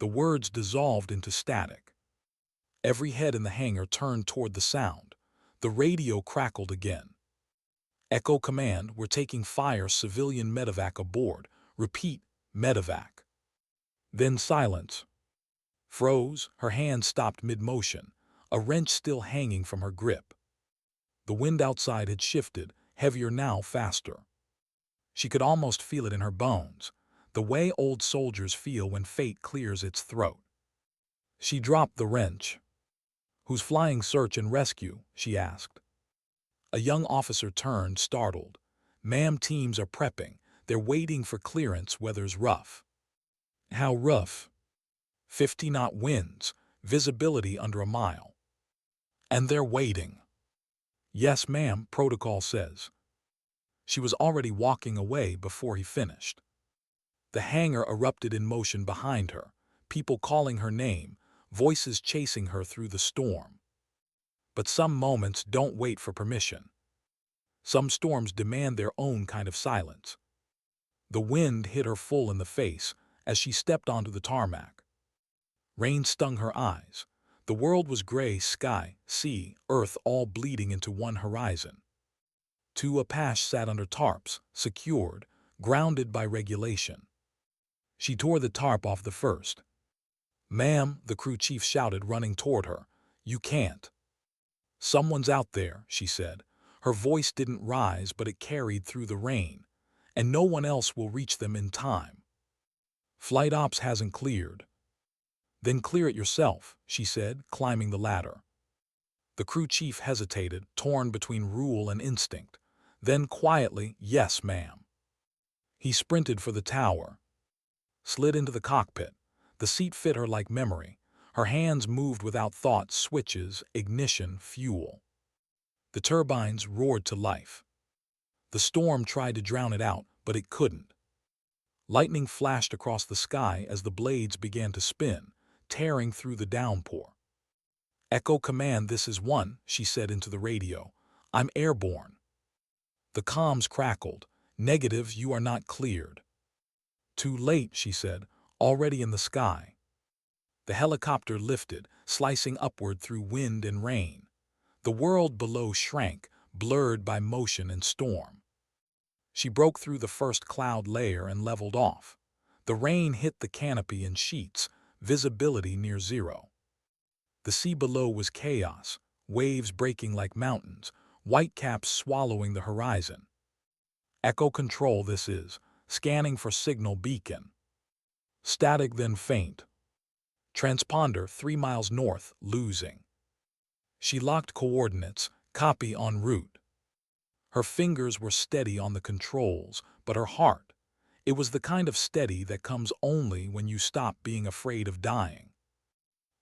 The words dissolved into static. Every head in the hangar turned toward the sound. The radio crackled again. "Echo Command, we're taking fire, civilian medevac aboard. Repeat, medevac. Then silence. Froze, her hand stopped mid-motion, a wrench still hanging from her grip. The wind outside had shifted, heavier now, faster. She could almost feel it in her bones, the way old soldiers feel when fate clears its throat. She dropped the wrench. "Who's flying search and rescue?" she asked. A young officer turned, startled. "Ma'am, teams are prepping. They're waiting for clearance, weather's rough." "How rough?" 50-knot winds, visibility under a mile. "And they're waiting." "Yes, ma'am, protocol says." She was already walking away before he finished. The hangar erupted in motion behind her, people calling her name, voices chasing her through the storm. But some moments don't wait for permission. Some storms demand their own kind of silence. The wind hit her full in the face as she stepped onto the tarmac. Rain stung her eyes. The world was gray, sky, sea, earth all bleeding into one horizon. Two Apache sat under tarps, secured, grounded by regulation. She tore the tarp off the first. "Ma'am," the crew chief shouted, running toward her. "You can't." "Someone's out there," she said. Her voice didn't rise, but it carried through the rain, and no one else will reach them in time. "Flight ops hasn't cleared." "Then clear it yourself," she said, climbing the ladder. The crew chief hesitated, torn between rule and instinct. Then quietly, "Yes, ma'am." He sprinted for the tower, slid into the cockpit. The seat fit her like memory. Her hands moved without thought, switches, ignition, fuel. The turbines roared to life. The storm tried to drown it out, but it couldn't. Lightning flashed across the sky as the blades began to spin, tearing through the downpour. "Echo command, this is 1," she said into the radio. "I'm airborne." The comms crackled. "Negative, you are not cleared." "Too late," she said, "already in the sky." The helicopter lifted, slicing upward through wind and rain. The world below shrank, blurred by motion and storm. She broke through the first cloud layer and leveled off. The rain hit the canopy in sheets, visibility near zero. The sea below was chaos, waves breaking like mountains, whitecaps swallowing the horizon. "Echo control, this is. Scanning for signal beacon." Static, then faint. "Transponder 3 miles north, losing." She locked coordinates, copy en route. Her fingers were steady on the controls, but her heart, it was the kind of steady that comes only when you stop being afraid of dying.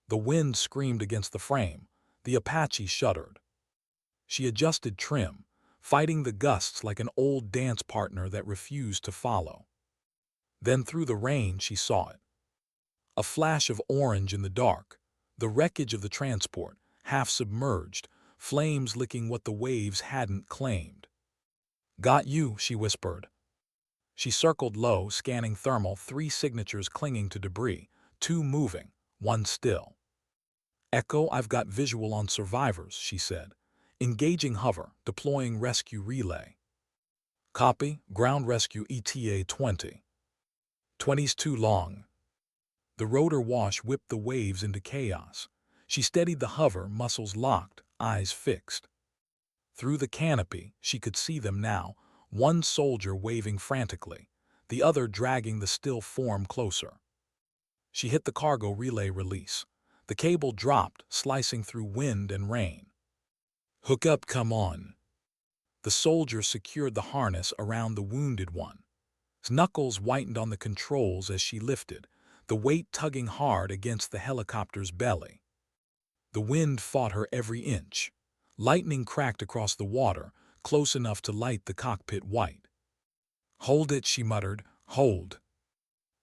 The wind screamed against the frame. The Apache shuddered. She adjusted trim, fighting the gusts like an old dance partner that refused to follow. Then through the rain she saw it. A flash of orange in the dark, the wreckage of the transport, half submerged, flames licking what the waves hadn't claimed. "Got you," she whispered. She circled low, scanning thermal, 3 signatures clinging to debris, 2 moving, 1 still. "Echo, I've got visual on survivors," she said. "Engaging hover, deploying rescue relay." "Copy, ground rescue ETA 20. 20's too long." The rotor wash whipped the waves into chaos. She steadied the hover, muscles locked, eyes fixed. Through the canopy, she could see them now, one soldier waving frantically, the other dragging the still form closer. She hit the cargo relay release. The cable dropped, slicing through wind and rain. "Hook up, come on." The soldier secured the harness around the wounded one. His knuckles whitened on the controls as she lifted, the weight tugging hard against the helicopter's belly. The wind fought her every inch. Lightning cracked across the water, close enough to light the cockpit white. "Hold it," she muttered, "hold."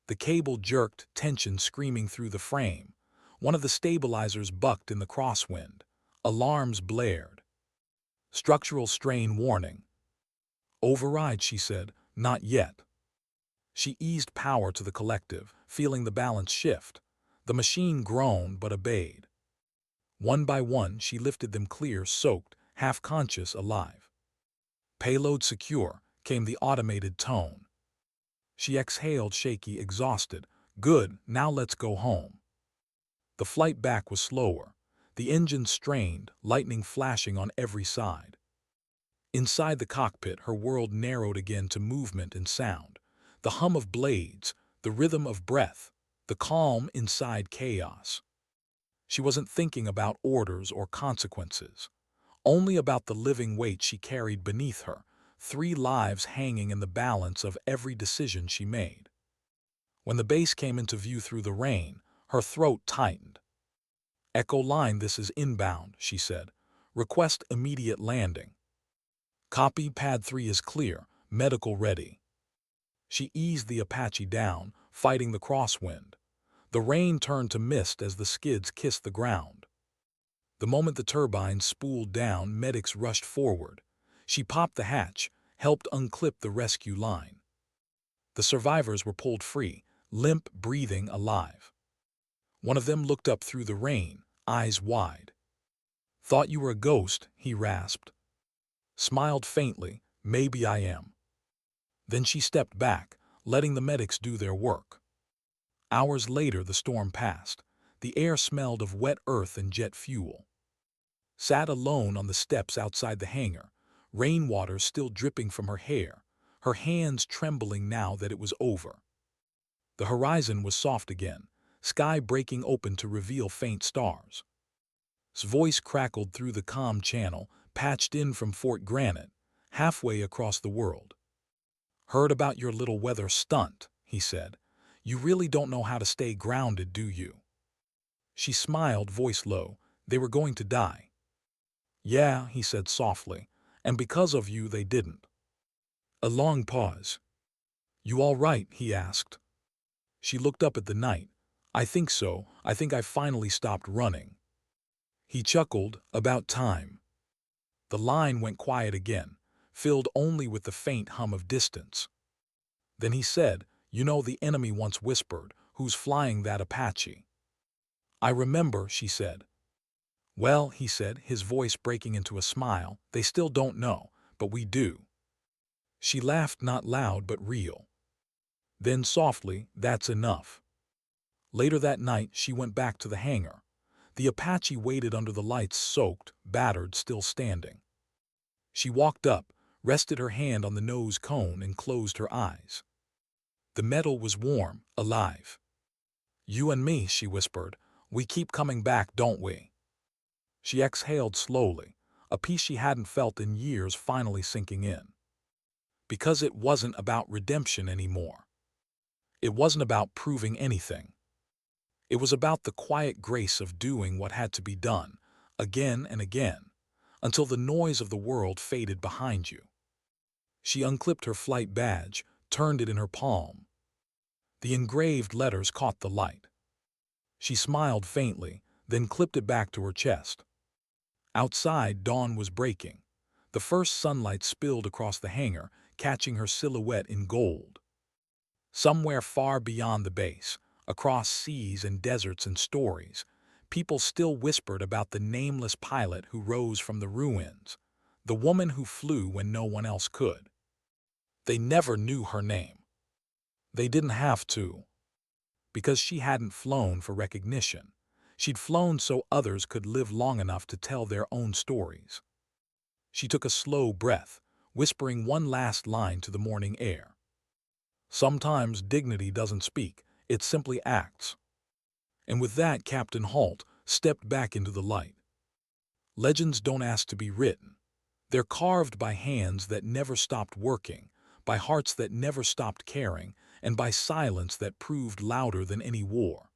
The cable jerked, tension screaming through the frame. One of the stabilizers bucked in the crosswind. Alarms blared. "Structural strain warning." "Override," she said, "not yet." She eased power to the collective, feeling the balance shift. The machine groaned but obeyed. One by one, she lifted them clear, soaked, half-conscious, alive. "Payload secure," came the automated tone. She exhaled, shaky, exhausted. Good, now let's go home. The flight back was slower. The engine strained, lightning flashing on every side. Inside the cockpit, her world narrowed again to movement and sound. The hum of blades, the rhythm of breath, the calm inside chaos. She wasn't thinking about orders or consequences, only about the living weight she carried beneath her, 3 lives hanging in the balance of every decision she made. When the base came into view through the rain, her throat tightened. "Echo line, this is inbound," she said. "Request immediate landing." "Copy, pad 3 is clear, medical ready." She eased the Apache down, fighting the crosswind. The rain turned to mist as the skids kissed the ground. The moment the turbines spooled down, medics rushed forward. She popped the hatch, helped unclip the rescue line. The survivors were pulled free, limp, breathing, alive. One of them looked up through the rain, eyes wide. "Thought you were a ghost," he rasped. Smiled faintly, "Maybe I am." Then she stepped back, letting the medics do their work. Hours later, the storm passed. The air smelled of wet earth and jet fuel. Sat alone on the steps outside the hangar, rainwater still dripping from her hair, her hands trembling now that it was over. The horizon was soft again, sky breaking open to reveal faint stars. His voice crackled through the comm channel, patched in from Fort Granite, halfway across the world. "Heard about your little weather stunt," he said. "You really don't know how to stay grounded, do you?" She smiled, voice low. "They were going to die." "Yeah," he said softly, "and because of you they didn't." A long pause. "You all right?" he asked. She looked up at the night. "I think so. I think I finally stopped running." He chuckled, "About time." The line went quiet again, filled only with the faint hum of distance. Then he said, "You know, the enemy once whispered, 'Who's flying that Apache?'" "I remember," she said. "Well," he said, his voice breaking into a smile, "they still don't know, but we do." She laughed, not loud but real. Then softly, "That's enough." Later that night, she went back to the hangar. The Apache waited under the lights, soaked, battered, still standing. She walked up, rested her hand on the nose cone, and closed her eyes. The metal was warm, alive. "You and me," she whispered, "we keep coming back, don't we?" She exhaled slowly, a peace she hadn't felt in years finally sinking in. Because it wasn't about redemption anymore. It wasn't about proving anything. It was about the quiet grace of doing what had to be done, again and again, until the noise of the world faded behind you. She unclipped her flight badge, turned it in her palm. The engraved letters caught the light. She smiled faintly, then clipped it back to her chest. Outside, dawn was breaking. The first sunlight spilled across the hangar, catching her silhouette in gold. Somewhere far beyond the base, across seas and deserts and stories, people still whispered about the nameless pilot who rose from the ruins, the woman who flew when no one else could. They never knew her name. They didn't have to, because she hadn't flown for recognition. She'd flown so others could live long enough to tell their own stories. She took a slow breath, whispering one last line to the morning air. "Sometimes dignity doesn't speak, it simply acts." And with that, Captain Halt stepped back into the light. Legends don't ask to be written. They're carved by hands that never stopped working, by hearts that never stopped caring, and by silence that proved louder than any war.